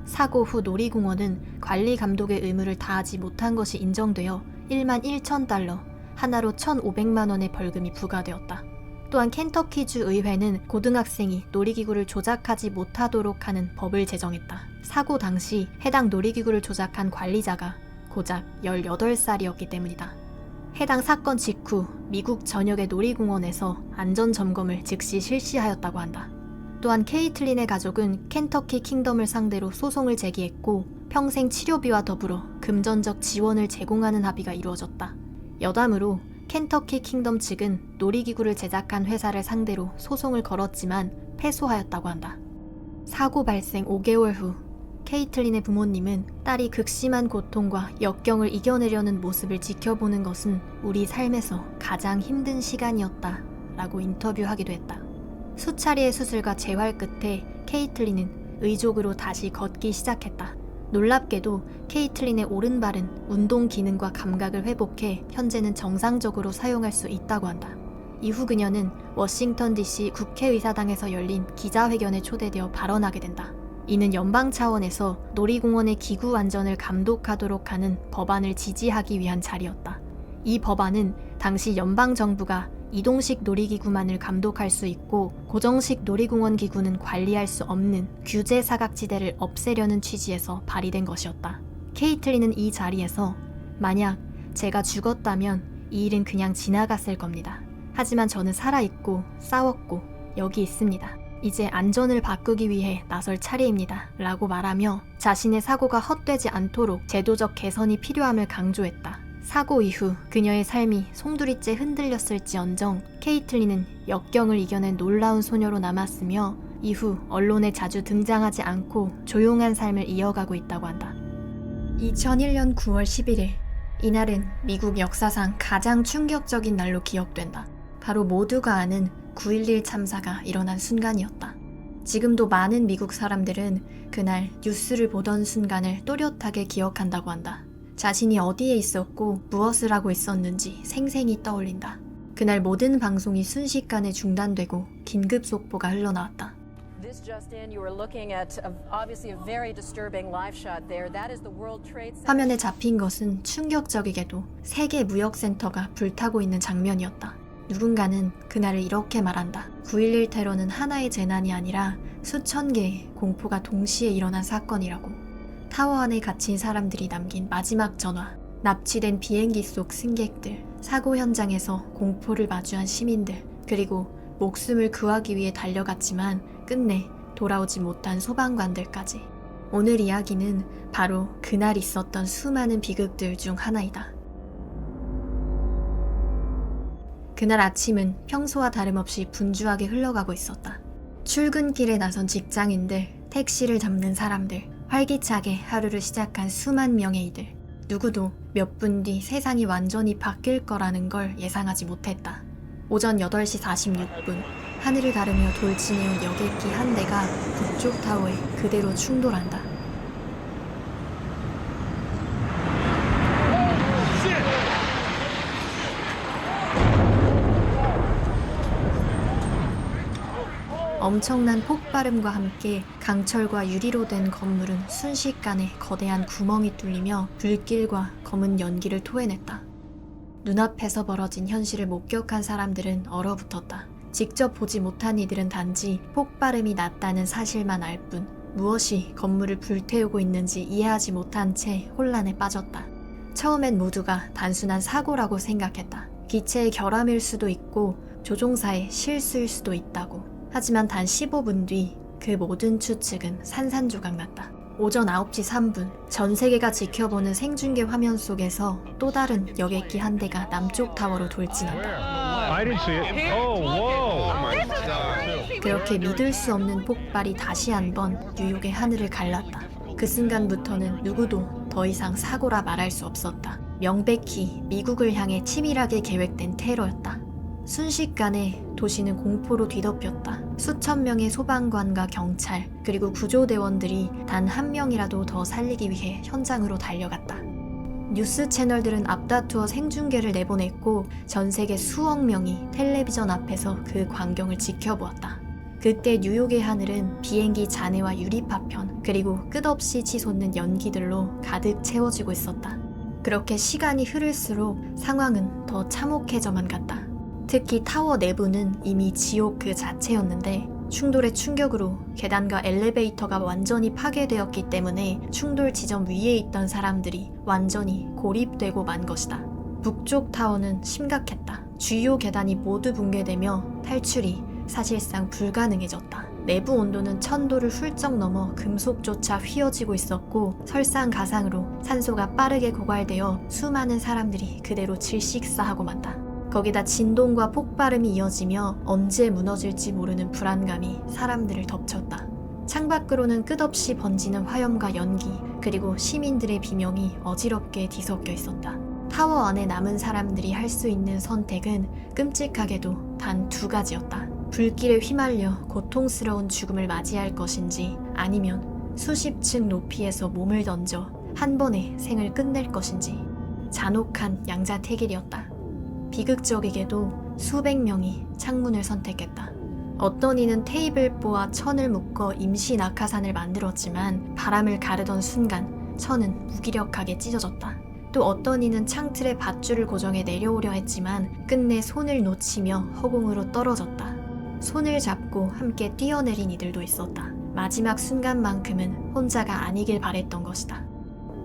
사고 후 놀이공원은 관리 감독의 의무를 다하지 못한 것이 인정되어 11,000달러, 하나로 1,500만 원의 벌금이 부과되었다. 또한 켄터키주 의회는 고등학생이 놀이기구를 조작하지 못하도록 하는 법을 제정했다. 사고 당시 해당 놀이기구를 조작한 관리자가 고작 18살이었기 때문이다. 해당 사건 직후 미국 전역의 놀이공원에서 안전점검을 즉시 실시하였다고 한다. 또한 케이틀린의 가족은 켄터키 킹덤을 상대로 소송을 제기했고 평생 치료비와 더불어 금전적 지원을 제공하는 합의가 이루어졌다. 여담으로 켄터키 킹덤 측은 놀이기구를 제작한 회사를 상대로 소송을 걸었지만 패소하였다고 한다. 사고 발생 5개월 후 케이틀린의 부모님은 딸이 극심한 고통과 역경을 이겨내려는 모습을 지켜보는 것은 우리 삶에서 가장 힘든 시간이었다 라고 인터뷰하기도 했다. 수차례의 수술과 재활 끝에 케이틀린은 의족으로 다시 걷기 시작했다. 놀랍게도 케이틀린의 오른발은 운동 기능과 감각을 회복해 현재는 정상적으로 사용할 수 있다고 한다. 이후 그녀는 워싱턴 DC 국회의사당에서 열린 기자회견에 초대되어 발언하게 된다. 이는 연방 차원에서 놀이공원의 기구 안전을 감독하도록 하는 법안을 지지하기 위한 자리였다. 이 법안은 당시 연방 정부가 이동식 놀이기구만을 감독할 수 있고 고정식 놀이공원 기구는 관리할 수 없는 규제 사각지대를 없애려는 취지에서 발의된 것이었다. 케이틀린은 이 자리에서 만약 제가 죽었다면 이 일은 그냥 지나갔을 겁니다. 하지만 저는 살아있고 싸웠고 여기 있습니다. 이제 안전을 바꾸기 위해 나설 차례입니다. 라고 말하며 자신의 사고가 헛되지 않도록 제도적 개선이 필요함을 강조했다. 사고 이후 그녀의 삶이 송두리째 흔들렸을지언정 케이틀린은 역경을 이겨낸 놀라운 소녀로 남았으며 이후 언론에 자주 등장하지 않고 조용한 삶을 이어가고 있다고 한다. 2001년 9월 11일 이날은 미국 역사상 가장 충격적인 날로 기억된다. 바로 모두가 아는 9.11 참사가 일어난 순간이었다. 지금도 많은 미국 사람들은 그날 뉴스를 보던 순간을 또렷하게 기억한다고 한다. 자신이 어디에 있었고 무엇을 하고 있었는지 생생히 떠올린다. 그날 모든 방송이 순식간에 중단되고 긴급 속보가 흘러나왔다. 화면에 잡힌 것은 충격적이게도 세계 무역센터가 불타고 있는 장면이었다. 누군가는 그날을 이렇게 말한다. 9.11 테러는 하나의 재난이 아니라 수천 개의 공포가 동시에 일어난 사건이라고. 타워 안에 갇힌 사람들이 남긴 마지막 전화, 납치된 비행기 속 승객들, 사고 현장에서 공포를 마주한 시민들, 그리고 목숨을 구하기 위해 달려갔지만 끝내 돌아오지 못한 소방관들까지. 오늘 이야기는 바로 그날 있었던 수많은 비극들 중 하나이다. 그날 아침은 평소와 다름없이 분주하게 흘러가고 있었다. 출근길에 나선 직장인들, 택시를 잡는 사람들, 활기차게 하루를 시작한 수만 명의 이들. 누구도 몇 분 뒤 세상이 완전히 바뀔 거라는 걸 예상하지 못했다. 오전 8시 46분, 하늘을 가르며 돌진해온 여객기 한 대가 북쪽 타워에 그대로 충돌한다. 엄청난 폭발음과 함께 강철과 유리로 된 건물은 순식간에 거대한 구멍이 뚫리며 불길과 검은 연기를 토해냈다. 눈앞에서 벌어진 현실을 목격한 사람들은 얼어붙었다. 직접 보지 못한 이들은 단지 폭발음이 났다는 사실만 알 뿐 무엇이 건물을 불태우고 있는지 이해하지 못한 채 혼란에 빠졌다. 처음엔 모두가 단순한 사고라고 생각했다. 기체의 결함일 수도 있고 조종사의 실수일 수도 있다고. 하지만 단 15분 뒤 그 모든 추측은 산산조각났다. 오전 9시 3분 전 세계가 지켜보는 생중계 화면 속에서 또 다른 여객기 한 대가 남쪽 타워로 돌진한다. 그렇게 믿을 수 없는 폭발이 다시 한번 뉴욕의 하늘을 갈랐다. 그 순간부터는 누구도 더 이상 사고라 말할 수 없었다. 명백히 미국을 향해 치밀하게 계획된 테러였다. 순식간에 도시는 공포로 뒤덮였다. 수천 명의 소방관과 경찰, 그리고 구조대원들이 단 한 명이라도 더 살리기 위해 현장으로 달려갔다. 뉴스 채널들은 앞다투어 생중계를 내보냈고 전 세계 수억 명이 텔레비전 앞에서 그 광경을 지켜보았다. 그때 뉴욕의 하늘은 비행기 잔해와 유리 파편, 그리고 끝없이 치솟는 연기들로 가득 채워지고 있었다. 그렇게 시간이 흐를수록 상황은 더 참혹해져만 갔다. 특히 타워 내부는 이미 지옥 그 자체였는데 충돌의 충격으로 계단과 엘리베이터가 완전히 파괴되었기 때문에 충돌 지점 위에 있던 사람들이 완전히 고립되고 만 것이다. 북쪽 타워는 심각했다. 주요 계단이 모두 붕괴되며 탈출이 사실상 불가능해졌다. 내부 온도는 1000도를 훌쩍 넘어 금속조차 휘어지고 있었고 설상가상으로 산소가 빠르게 고갈되어 수많은 사람들이 그대로 질식사하고 만다. 거기다 진동과 폭발음이 이어지며 언제 무너질지 모르는 불안감이 사람들을 덮쳤다. 창밖으로는 끝없이 번지는 화염과 연기, 그리고 시민들의 비명이 어지럽게 뒤섞여 있었다. 타워 안에 남은 사람들이 할 수 있는 선택은 끔찍하게도 단 2가지였다. 불길에 휘말려 고통스러운 죽음을 맞이할 것인지, 아니면 수십 층 높이에서 몸을 던져 한 번에 생을 끝낼 것인지. 잔혹한 양자택일이었다. 비극적이게도 수백 명이 창문을 선택했다. 어떤 이는 테이블보와 천을 묶어 임시 낙하산을 만들었지만 바람을 가르던 순간 천은 무기력하게 찢어졌다. 또 어떤 이는 창틀에 밧줄을 고정해 내려오려 했지만 끝내 손을 놓치며 허공으로 떨어졌다. 손을 잡고 함께 뛰어내린 이들도 있었다. 마지막 순간만큼은 혼자가 아니길 바랬던 것이다.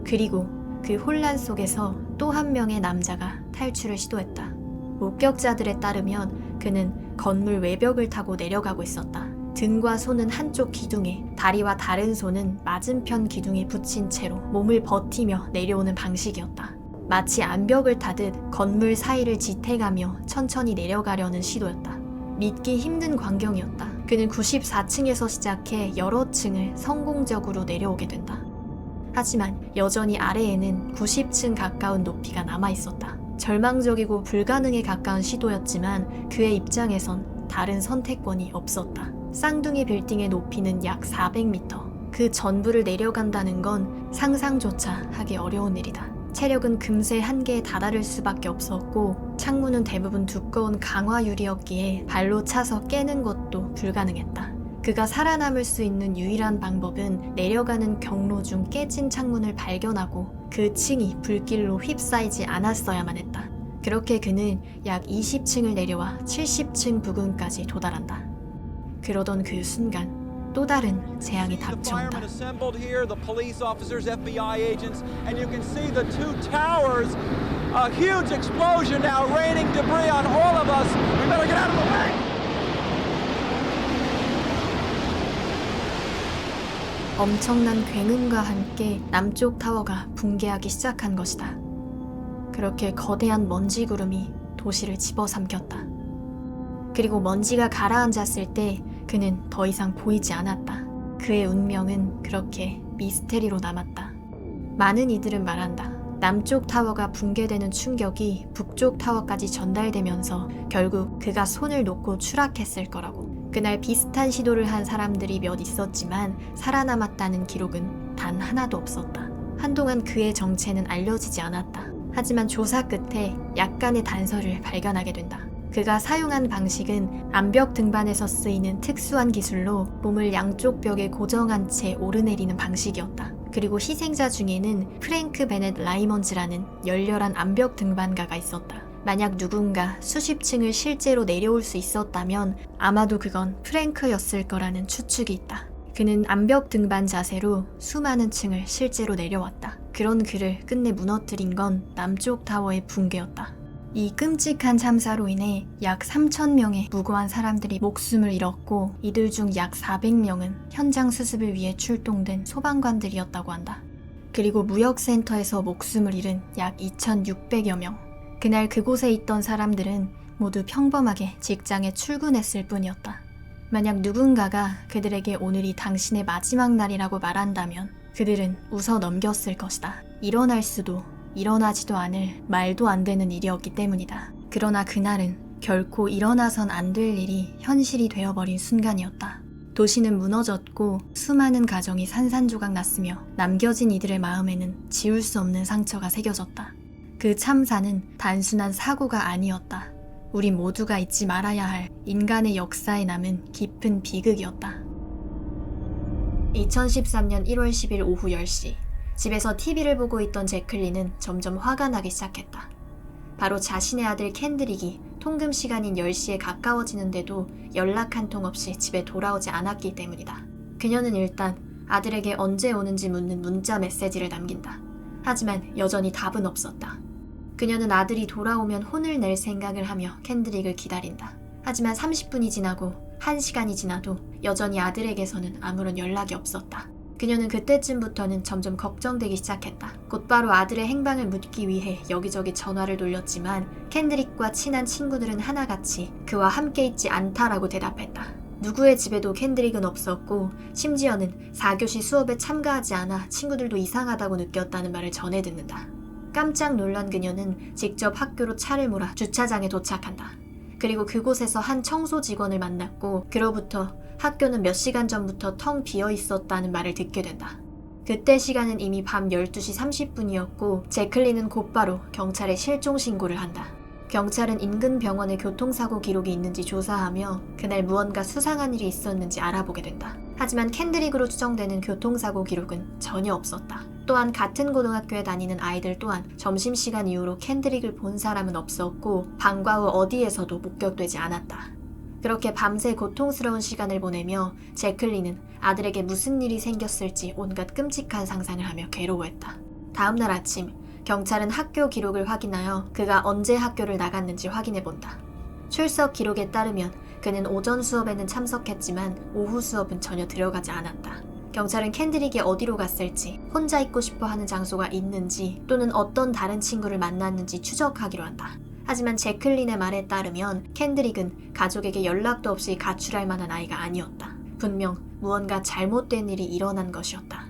그리고 그 혼란 속에서 또 한 명의 남자가 탈출을 시도했다. 목격자들에 따르면 그는 건물 외벽을 타고 내려가고 있었다. 등과 손은 한쪽 기둥에, 다리와 다른 손은 맞은편 기둥에 붙인 채로 몸을 버티며 내려오는 방식이었다. 마치 암벽을 타듯 건물 사이를 지탱하며 천천히 내려가려는 시도였다. 믿기 힘든 광경이었다. 그는 94층에서 시작해 여러 층을 성공적으로 내려오게 된다. 하지만 여전히 아래에는 90층 가까운 높이가 남아있었다. 절망적이고 불가능에 가까운 시도였지만 그의 입장에선 다른 선택권이 없었다. 쌍둥이 빌딩의 높이는 약 400m. 그 전부를 내려간다는 건 상상조차 하기 어려운 일이다. 체력은 금세 한계에 다다를 수밖에 없었고 창문은 대부분 두꺼운 강화 유리였기에 발로 차서 깨는 것도 불가능했다. 그가 살아남을 수 있는 유일한 방법은 내려가는 경로 중 깨진 창문을 발견하고 그 층이 불길로 휩싸이지 않았어야만 했다. 그렇게 그는 약 20층을 내려와 70층 부근까지 도달한다. 그러던 그 순간 또 다른 재앙이 닥쳐온다. 엄청난 굉음과 함께 남쪽 타워가 붕괴하기 시작한 것이다. 그렇게 거대한 먼지 구름이 도시를 집어삼켰다. 그리고 먼지가 가라앉았을 때 그는 더 이상 보이지 않았다. 그의 운명은 그렇게 미스테리로 남았다. 많은 이들은 말한다. 남쪽 타워가 붕괴되는 충격이 북쪽 타워까지 전달되면서 결국 그가 손을 놓고 추락했을 거라고. 그날 비슷한 시도를 한 사람들이 몇 있었지만 살아남았다는 기록은 단 하나도 없었다. 한동안 그의 정체는 알려지지 않았다. 하지만 조사 끝에 약간의 단서를 발견하게 된다. 그가 사용한 방식은 암벽 등반에서 쓰이는 특수한 기술로 몸을 양쪽 벽에 고정한 채 오르내리는 방식이었다. 그리고 희생자 중에는 프랭크 베넷 라이먼즈라는 열렬한 암벽 등반가가 있었다. 만약 누군가 수십 층을 실제로 내려올 수 있었다면 아마도 그건 프랭크였을 거라는 추측이 있다. 그는 암벽 등반 자세로 수많은 층을 실제로 내려왔다. 그런 그를 끝내 무너뜨린 건 남쪽 타워의 붕괴였다. 이 끔찍한 참사로 인해 약 3,000명의 무고한 사람들이 목숨을 잃었고 이들 중 약 400명은 현장 수습을 위해 출동된 소방관들이었다고 한다. 그리고 무역센터에서 목숨을 잃은 약 2,600여 명. 그날 그곳에 있던 사람들은 모두 평범하게 직장에 출근했을 뿐이었다. 만약 누군가가 그들에게 오늘이 당신의 마지막 날이라고 말한다면 그들은 웃어 넘겼을 것이다. 일어날 수도 일어나지도 않을 말도 안 되는 일이었기 때문이다. 그러나 그날은 결코 일어나선 안 될 일이 현실이 되어버린 순간이었다. 도시는 무너졌고 수많은 가정이 산산조각 났으며 남겨진 이들의 마음에는 지울 수 없는 상처가 새겨졌다. 그 참사는 단순한 사고가 아니었다. 우리 모두가 잊지 말아야 할 인간의 역사에 남은 깊은 비극이었다. 2013년 1월 10일 오후 10시 집에서 TV를 보고 있던 제클린은 점점 화가 나기 시작했다. 바로 자신의 아들 캔드릭이 통금 시간인 10시에 가까워지는데도 연락 한 통 없이 집에 돌아오지 않았기 때문이다. 그녀는 일단 아들에게 언제 오는지 묻는 문자 메시지를 남긴다. 하지만 여전히 답은 없었다. 그녀는 아들이 돌아오면 혼을 낼 생각을 하며 켄드릭을 기다린다. 하지만 30분이 지나고 1시간이 지나도 여전히 아들에게서는 아무런 연락이 없었다. 그녀는 그때쯤부터는 점점 걱정되기 시작했다. 곧바로 아들의 행방을 묻기 위해 여기저기 전화를 돌렸지만 켄드릭과 친한 친구들은 하나같이 그와 함께 있지 않다라고 대답했다. 누구의 집에도 켄드릭은 없었고 심지어는 4교시 수업에 참가하지 않아 친구들도 이상하다고 느꼈다는 말을 전해 듣는다. 깜짝 놀란 그녀는 직접 학교로 차를 몰아 주차장에 도착한다. 그리고 그곳에서 한 청소 직원을 만났고 그로부터 학교는 몇 시간 전부터 텅 비어 있었다는 말을 듣게 된다. 그때 시간은 이미 밤 12시 30분이었고 제클린은 곧바로 경찰에 실종 신고를 한다. 경찰은 인근 병원에 교통사고 기록이 있는지 조사하며 그날 무언가 수상한 일이 있었는지 알아보게 된다. 하지만 켄드릭으로 추정되는 교통사고 기록은 전혀 없었다. 또한 같은 고등학교에 다니는 아이들 또한 점심시간 이후로 켄드릭을 본 사람은 없었고 방과 후 어디에서도 목격되지 않았다. 그렇게 밤새 고통스러운 시간을 보내며 제클린은 아들에게 무슨 일이 생겼을지 온갖 끔찍한 상상을 하며 괴로워했다. 다음날 아침 경찰은 학교 기록을 확인하여 그가 언제 학교를 나갔는지 확인해본다. 출석 기록에 따르면 그는 오전 수업에는 참석했지만 오후 수업은 전혀 들어가지 않았다. 경찰은 켄드릭이 어디로 갔을지, 혼자 있고 싶어 하는 장소가 있는지 또는 어떤 다른 친구를 만났는지 추적하기로 한다. 하지만 제클린의 말에 따르면 켄드릭은 가족에게 연락도 없이 가출할 만한 아이가 아니었다. 분명 무언가 잘못된 일이 일어난 것이었다.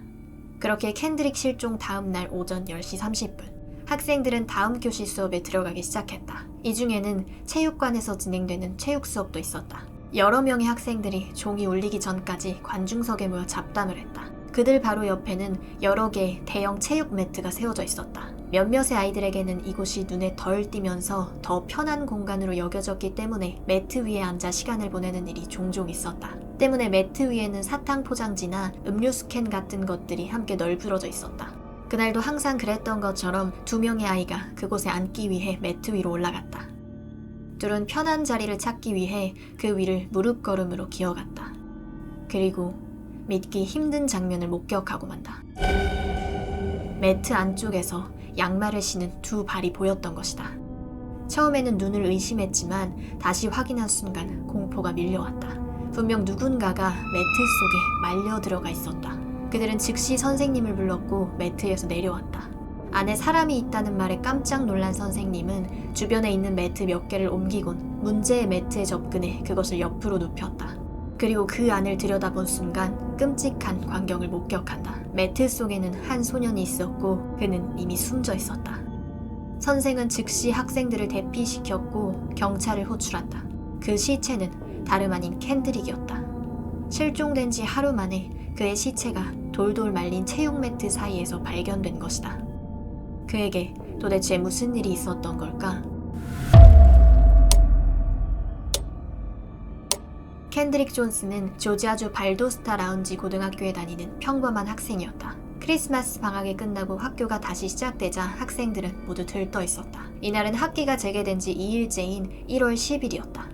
그렇게 켄드릭 실종 다음 날 오전 10시 30분 학생들은 다음 교시 수업에 들어가기 시작했다. 이 중에는 체육관에서 진행되는 체육 수업도 있었다. 여러 명의 학생들이 종이 울리기 전까지 관중석에 모여 잡담을 했다. 그들 바로 옆에는 여러 개의 대형 체육 매트가 세워져 있었다. 몇몇의 아이들에게는 이곳이 눈에 덜 띄면서 더 편한 공간으로 여겨졌기 때문에 매트 위에 앉아 시간을 보내는 일이 종종 있었다. 때문에 매트 위에는 사탕 포장지나 음료수 캔 같은 것들이 함께 널브러져 있었다. 그날도 항상 그랬던 것처럼 2명의 아이가 그곳에 앉기 위해 매트 위로 올라갔다. 둘은 편한 자리를 찾기 위해 그 위를 무릎 걸음으로 기어갔다. 그리고 믿기 힘든 장면을 목격하고 만다. 매트 안쪽에서 양말을 신은 2 발이 보였던 것이다. 처음에는 눈을 의심했지만 다시 확인한 순간 공포가 밀려왔다. 분명 누군가가 매트 속에 말려 들어가 있었다. 그들은 즉시 선생님을 불렀고 매트에서 내려왔다. 안에 사람이 있다는 말에 깜짝 놀란 선생님은 주변에 있는 매트 몇 개를 옮기곤 문제의 매트에 접근해 그것을 옆으로 눕혔다. 그리고 그 안을 들여다본 순간 끔찍한 광경을 목격한다. 매트 속에는 한 소년이 있었고 그는 이미 숨져 있었다. 선생은 즉시 학생들을 대피시켰고 경찰을 호출한다. 그 시체는 다름 아닌 켄드릭이었다. 실종된 지 하루 만에 그의 시체가 돌돌 말린 체육 매트 사이에서 발견된 것이다. 그에게 도대체 무슨 일이 있었던 걸까? 켄드릭 존스는 조지아주 발도스타 라운지 고등학교에 다니는 평범한 학생이었다. 크리스마스 방학이 끝나고 학교가 다시 시작되자 학생들은 모두 들떠 있었다. 이날은 학기가 재개된 지 2일째인 1월 10일이었다.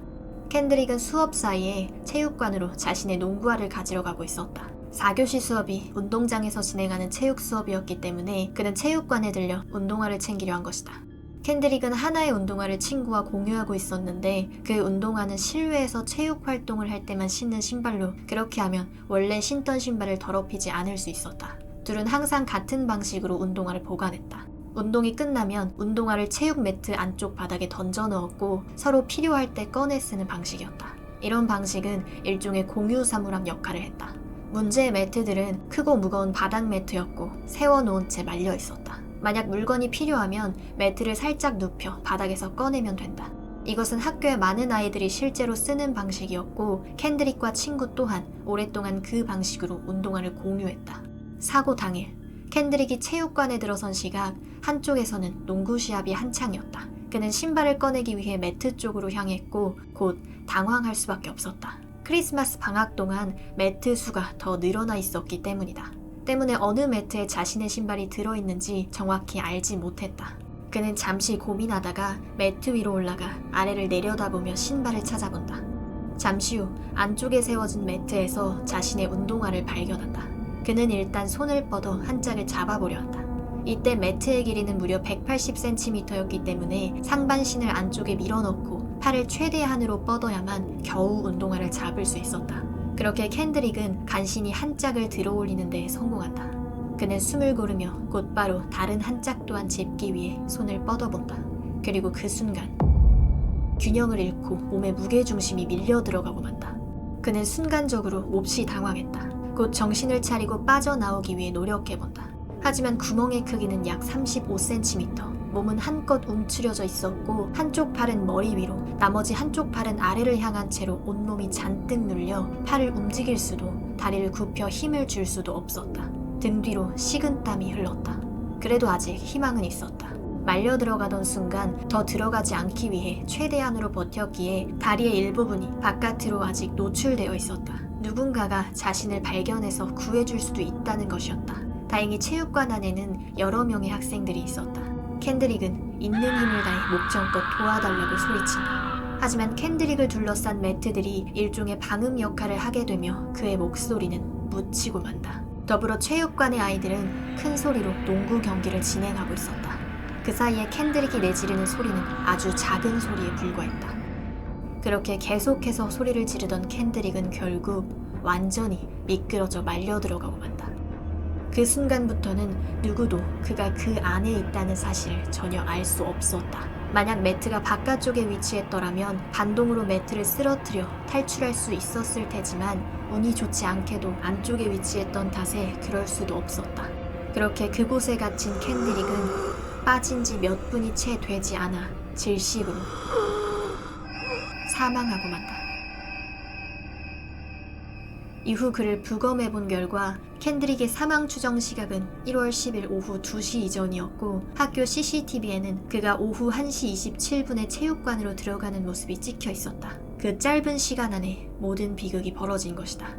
켄드릭은 수업 사이에 체육관으로 자신의 농구화를 가지러 가고 있었다. 4교시 수업이 운동장에서 진행하는 체육 수업이었기 때문에 그는 체육관에 들려 운동화를 챙기려 한 것이다. 켄드릭은 하나의 운동화를 친구와 공유하고 있었는데 그 운동화는 실외에서 체육 활동을 할 때만 신는 신발로 그렇게 하면 원래 신던 신발을 더럽히지 않을 수 있었다. 둘은 항상 같은 방식으로 운동화를 보관했다. 운동이 끝나면 운동화를 체육 매트 안쪽 바닥에 던져 넣었고 서로 필요할 때 꺼내 쓰는 방식이었다. 이런 방식은 일종의 공유 사물함 역할을 했다. 문제의 매트들은 크고 무거운 바닥 매트였고 세워놓은 채 말려 있었다. 만약 물건이 필요하면 매트를 살짝 눕혀 바닥에서 꺼내면 된다. 이것은 학교의 많은 아이들이 실제로 쓰는 방식이었고 켄드릭과 친구 또한 오랫동안 그 방식으로 운동화를 공유했다. 사고 당일 켄드릭이 체육관에 들어선 시각 한쪽에서는 농구 시합이 한창이었다. 그는 신발을 꺼내기 위해 매트 쪽으로 향했고 곧 당황할 수밖에 없었다. 크리스마스 방학 동안 매트 수가 더 늘어나 있었기 때문이다. 때문에 어느 매트에 자신의 신발이 들어있는지 정확히 알지 못했다. 그는 잠시 고민하다가 매트 위로 올라가 아래를 내려다보며 신발을 찾아본다. 잠시 후 안쪽에 세워진 매트에서 자신의 운동화를 발견한다. 그는 일단 손을 뻗어 한 짝을 잡아보려 한다. 이때 매트의 길이는 무려 180cm였기 때문에 상반신을 안쪽에 밀어넣고 팔을 최대한으로 뻗어야만 겨우 운동화를 잡을 수 있었다. 그렇게 켄드릭은 간신히 한 짝을 들어올리는 데 성공한다. 그는 숨을 고르며 곧바로 다른 한 짝 또한 짚기 위해 손을 뻗어본다. 그리고 그 순간 균형을 잃고 몸의 무게중심이 밀려 들어가고 만다. 그는 순간적으로 몹시 당황했다. 곧 정신을 차리고 빠져나오기 위해 노력해본다. 하지만 구멍의 크기는 약 35cm, 몸은 한껏 움츠려져 있었고 한쪽 팔은 머리 위로, 나머지 한쪽 팔은 아래를 향한 채로 온몸이 잔뜩 눌려 팔을 움직일 수도 다리를 굽혀 힘을 줄 수도 없었다. 등 뒤로 식은땀이 흘렀다. 그래도 아직 희망은 있었다. 말려 들어가던 순간 더 들어가지 않기 위해 최대한으로 버텼기에 다리의 일부분이 바깥으로 아직 노출되어 있었다. 누군가가 자신을 발견해서 구해줄 수도 있다는 것이었다. 다행히 체육관 안에는 여러 명의 학생들이 있었다. 켄드릭은 있는 힘을 다해 목청껏 도와달라고 소리친다. 하지만 켄드릭을 둘러싼 매트들이 일종의 방음 역할을 하게 되며 그의 목소리는 묻히고 만다. 더불어 체육관의 아이들은 큰 소리로 농구 경기를 진행하고 있었다. 그 사이에 켄드릭이 내지르는 소리는 아주 작은 소리에 불과했다. 그렇게 계속해서 소리를 지르던 켄드릭은 결국 완전히 미끄러져 말려 들어가고 만다. 그 순간부터는 누구도 그가 그 안에 있다는 사실을 전혀 알 수 없었다. 만약 매트가 바깥쪽에 위치했더라면 반동으로 매트를 쓰러뜨려 탈출할 수 있었을 테지만 운이 좋지 않게도 안쪽에 위치했던 탓에 그럴 수도 없었다. 그렇게 그곳에 갇힌 켄드릭은 빠진 지 몇 분이 채 되지 않아 질식으로 사망하고 만다. 이후 그를 부검해본 결과 켄드릭의 사망 추정 시각은 1월 10일 오후 2시 이전이었고 학교 CCTV에는 그가 오후 1시 27분에 체육관으로 들어가는 모습이 찍혀 있었다. 그 짧은 시간 안에 모든 비극이 벌어진 것이다.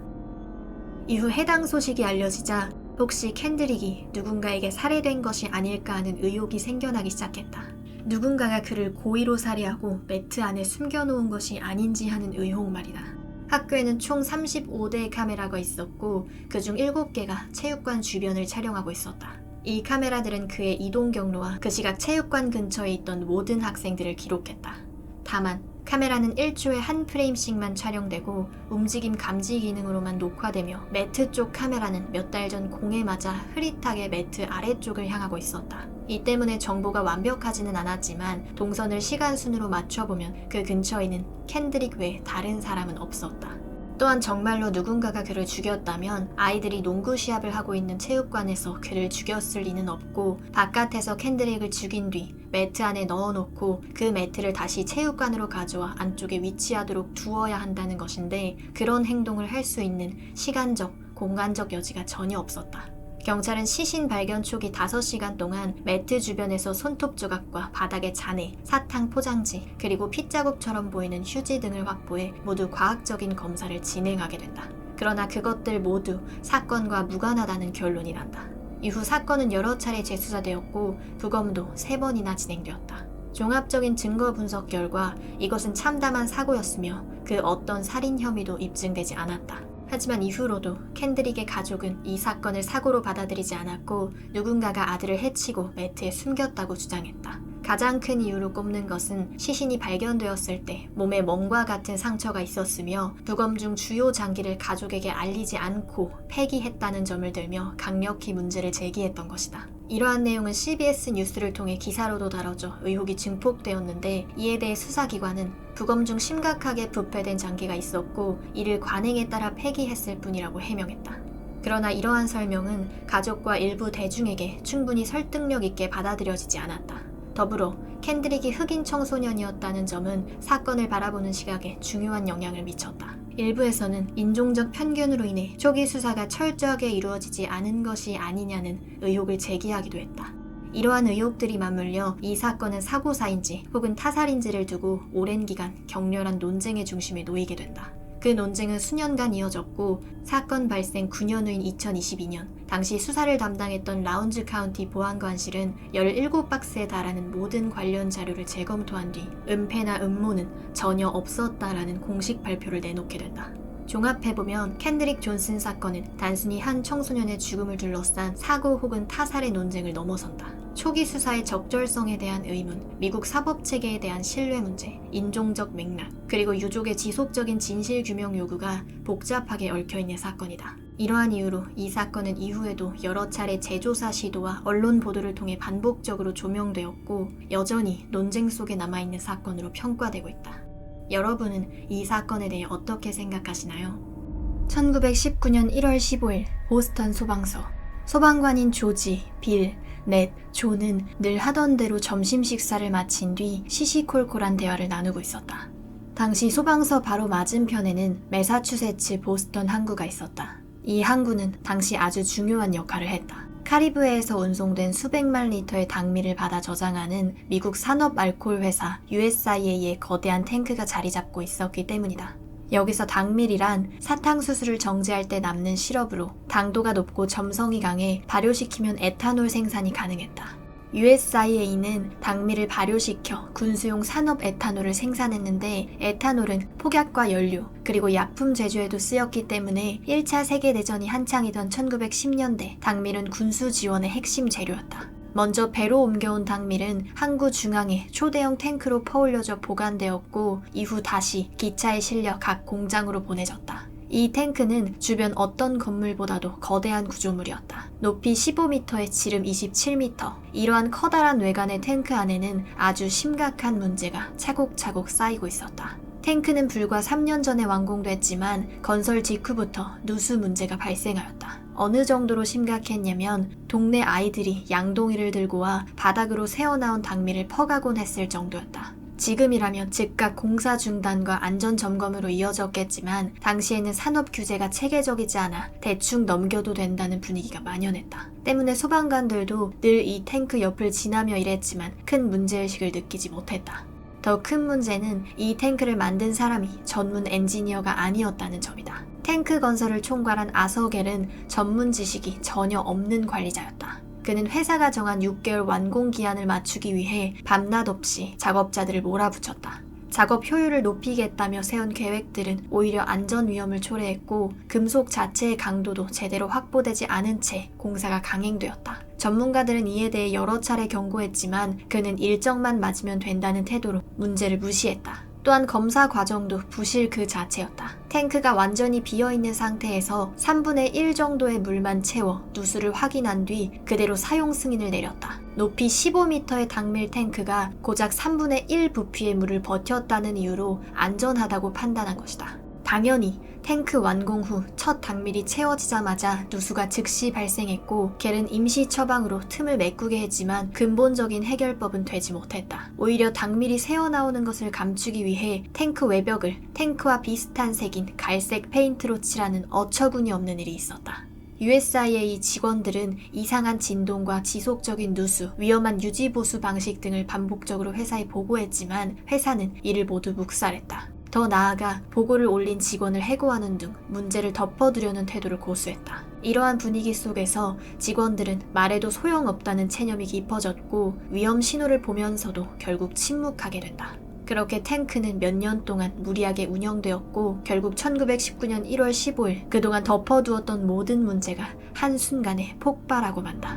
이후 해당 소식이 알려지자 혹시 켄드릭이 누군가에게 살해된 것이 아닐까 하는 의혹이 생겨나기 시작했다. 누군가가 그를 고의로 살해하고 매트 안에 숨겨놓은 것이 아닌지 하는 의혹 말이다. 학교에는 총 35대의 카메라가 있었고 그중 7개가 체육관 주변을 촬영하고 있었다. 이 카메라들은 그의 이동 경로와 그 시각 체육관 근처에 있던 모든 학생들을 기록했다. 다만 카메라는 1초에 한 프레임씩만 촬영되고 움직임 감지 기능으로만 녹화되며 매트 쪽 카메라는 몇 달 전 공에 맞아 흐릿하게 매트 아래쪽을 향하고 있었다. 이 때문에 정보가 완벽하지는 않았지만 동선을 시간순으로 맞춰보면 그 근처에는 켄드릭 외에 다른 사람은 없었다. 또한 정말로 누군가가 그를 죽였다면 아이들이 농구 시합을 하고 있는 체육관에서 그를 죽였을 리는 없고 바깥에서 켄드릭을 죽인 뒤 매트 안에 넣어놓고 그 매트를 다시 체육관으로 가져와 안쪽에 위치하도록 두어야 한다는 것인데 그런 행동을 할 수 있는 시간적, 공간적 여지가 전혀 없었다. 경찰은 시신 발견 초기 5시간 동안 매트 주변에서 손톱 조각과 바닥의 잔해, 사탕 포장지, 그리고 핏자국처럼 보이는 휴지 등을 확보해 모두 과학적인 검사를 진행하게 된다. 그러나 그것들 모두 사건과 무관하다는 결론이 난다. 이후 사건은 여러 차례 재수사되었고 부검도 3번이나 진행되었다. 종합적인 증거 분석 결과 이것은 참담한 사고였으며 그 어떤 살인 혐의도 입증되지 않았다. 하지만 이후로도 켄드릭의 가족은 이 사건을 사고로 받아들이지 않았고 누군가가 아들을 해치고 매트에 숨겼다고 주장했다. 가장 큰 이유로 꼽는 것은 시신이 발견되었을 때 몸에 멍과 같은 상처가 있었으며 부검 중 주요 장기를 가족에게 알리지 않고 폐기했다는 점을 들며 강력히 문제를 제기했던 것이다. 이러한 내용은 CBS 뉴스를 통해 기사로도 다뤄져 의혹이 증폭되었는데 이에 대해 수사기관은 부검 중 심각하게 부패된 장기가 있었고 이를 관행에 따라 폐기했을 뿐이라고 해명했다. 그러나 이러한 설명은 가족과 일부 대중에게 충분히 설득력 있게 받아들여지지 않았다. 더불어 켄드릭이 흑인 청소년이었다는 점은 사건을 바라보는 시각에 중요한 영향을 미쳤다. 일부에서는 인종적 편견으로 인해 초기 수사가 철저하게 이루어지지 않은 것이 아니냐는 의혹을 제기하기도 했다. 이러한 의혹들이 맞물려 이 사건은 사고사인지 혹은 타살인지를 두고 오랜 기간 격렬한 논쟁의 중심에 놓이게 된다. 그 논쟁은 수년간 이어졌고 사건 발생 9년 후인 2022년 당시 수사를 담당했던 라운지 카운티 보안관실은 17박스에 달하는 모든 관련 자료를 재검토한 뒤 은폐나 음모는 전혀 없었다라는 공식 발표를 내놓게 된다. 종합해보면 켄드릭 존슨 사건은 단순히 한 청소년의 죽음을 둘러싼 사고 혹은 타살의 논쟁을 넘어선다. 초기 수사의 적절성에 대한 의문, 미국 사법체계에 대한 신뢰 문제, 인종적 맥락, 그리고 유족의 지속적인 진실규명 요구가 복잡하게 얽혀있는 사건이다. 이러한 이유로 이 사건은 이후에도 여러 차례 재조사 시도와 언론 보도를 통해 반복적으로 조명되었고 여전히 논쟁 속에 남아있는 사건으로 평가되고 있다. 여러분은 이 사건에 대해 어떻게 생각하시나요? 1919년 1월 15일 보스턴 소방서. 소방관인 조지, 빌, 넷, 조는 늘 하던 대로 점심 식사를 마친 뒤 시시콜콜한 대화를 나누고 있었다. 당시 소방서 바로 맞은편에는 매사추세츠 보스턴 항구가 있었다. 이 항구는 당시 아주 중요한 역할을 했다. 카리브해에서 운송된 수백만 리터의 당미를 받아 저장하는 미국 산업 알코올 회사 USIA의 거대한 탱크가 자리 잡고 있었기 때문이다. 여기서 당밀이란 사탕수수를 정제할 때 남는 시럽으로 당도가 높고 점성이 강해 발효시키면 에탄올 생산이 가능했다. USIA는 당밀을 발효시켜 군수용 산업 에탄올을 생산했는데 에탄올은 폭약과 연료 그리고 약품 제조에도 쓰였기 때문에 1차 세계대전이 한창이던 1910년대 당밀은 군수 지원의 핵심 재료였다. 먼저 배로 옮겨온 당밀은 항구 중앙에 초대형 탱크로 퍼올려져 보관되었고 이후 다시 기차에 실려 각 공장으로 보내졌다. 이 탱크는 주변 어떤 건물보다도 거대한 구조물이었다. 높이 15m에 지름 27m. 이러한 커다란 외관의 탱크 안에는 아주 심각한 문제가 차곡차곡 쌓이고 있었다. 탱크는 불과 3년 전에 완공됐지만 건설 직후부터 누수 문제가 발생하였다. 어느 정도로 심각했냐면 동네 아이들이 양동이를 들고 와 바닥으로 새어나온 당밀을 퍼가곤 했을 정도였다. 지금이라면 즉각 공사 중단과 안전점검으로 이어졌겠지만 당시에는 산업 규제가 체계적이지 않아 대충 넘겨도 된다는 분위기가 만연했다. 때문에 소방관들도 늘 이 탱크 옆을 지나며 일했지만 큰 문제의식을 느끼지 못했다. 더 큰 문제는 이 탱크를 만든 사람이 전문 엔지니어가 아니었다는 점이다. 탱크 건설을 총괄한 아서겔은 전문 지식이 전혀 없는 관리자였다. 그는 회사가 정한 6개월 완공 기한을 맞추기 위해 밤낮 없이 작업자들을 몰아붙였다. 작업 효율을 높이겠다며 세운 계획들은 오히려 안전 위험을 초래했고 금속 자체의 강도도 제대로 확보되지 않은 채 공사가 강행되었다. 전문가들은 이에 대해 여러 차례 경고했지만 그는 일정만 맞으면 된다는 태도로 문제를 무시했다. 또한 검사 과정도 부실 그 자체였다. 탱크가 완전히 비어있는 상태에서 3분의 1 정도의 물만 채워 누수를 확인한 뒤 그대로 사용 승인을 내렸다. 높이 15m의 당밀 탱크가 고작 3분의 1 부피의 물을 버텼다는 이유로 안전하다고 판단한 것이다. 당연히 탱크 완공 후 첫 당밀이 채워지자마자 누수가 즉시 발생했고 겔은 임시 처방으로 틈을 메꾸게 했지만 근본적인 해결법은 되지 못했다. 오히려 당밀이 새어나오는 것을 감추기 위해 탱크 외벽을 탱크와 비슷한 색인 갈색 페인트로 칠하는 어처구니 없는 일이 있었다. USIA 직원들은 이상한 진동과 지속적인 누수, 위험한 유지보수 방식 등을 반복적으로 회사에 보고했지만 회사는 이를 모두 묵살했다. 더 나아가 보고를 올린 직원을 해고하는 등 문제를 덮어두려는 태도를 고수했다. 이러한 분위기 속에서 직원들은 말해도 소용없다는 체념이 깊어졌고 위험 신호를 보면서도 결국 침묵하게 된다. 그렇게 탱크는 몇 년 동안 무리하게 운영되었고 결국 1919년 1월 15일 그동안 덮어두었던 모든 문제가 한순간에 폭발하고 만다.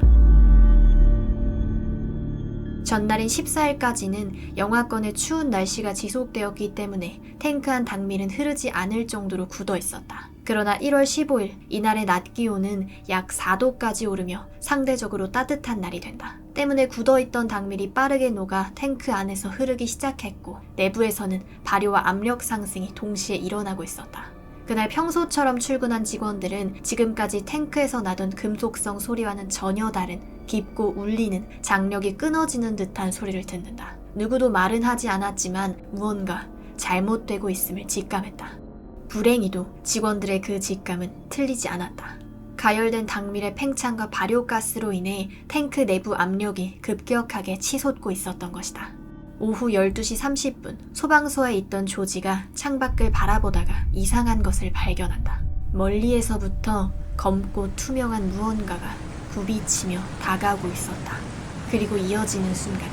전날인 14일까지는 영하권의 추운 날씨가 지속되었기 때문에 탱크 안 당밀은 흐르지 않을 정도로 굳어 있었다. 그러나 1월 15일 이날의 낮 기온은 약 4도까지 오르며 상대적으로 따뜻한 날이 된다. 때문에 굳어있던 당밀이 빠르게 녹아 탱크 안에서 흐르기 시작했고 내부에서는 발효와 압력 상승이 동시에 일어나고 있었다. 그날 평소처럼 출근한 직원들은 지금까지 탱크에서 나던 금속성 소리와는 전혀 다른 깊고 울리는 장력이 끊어지는 듯한 소리를 듣는다. 누구도 말은 하지 않았지만 무언가 잘못되고 있음을 직감했다. 불행히도 직원들의 그 직감은 틀리지 않았다. 가열된 당밀의 팽창과 발효가스로 인해 탱크 내부 압력이 급격하게 치솟고 있었던 것이다. 오후 12시 30분 소방서에 있던 조지가 창밖을 바라보다가 이상한 것을 발견한다. 멀리에서부터 검고 투명한 무언가가 굽이치며 다가오고 있었다. 그리고 이어지는 순간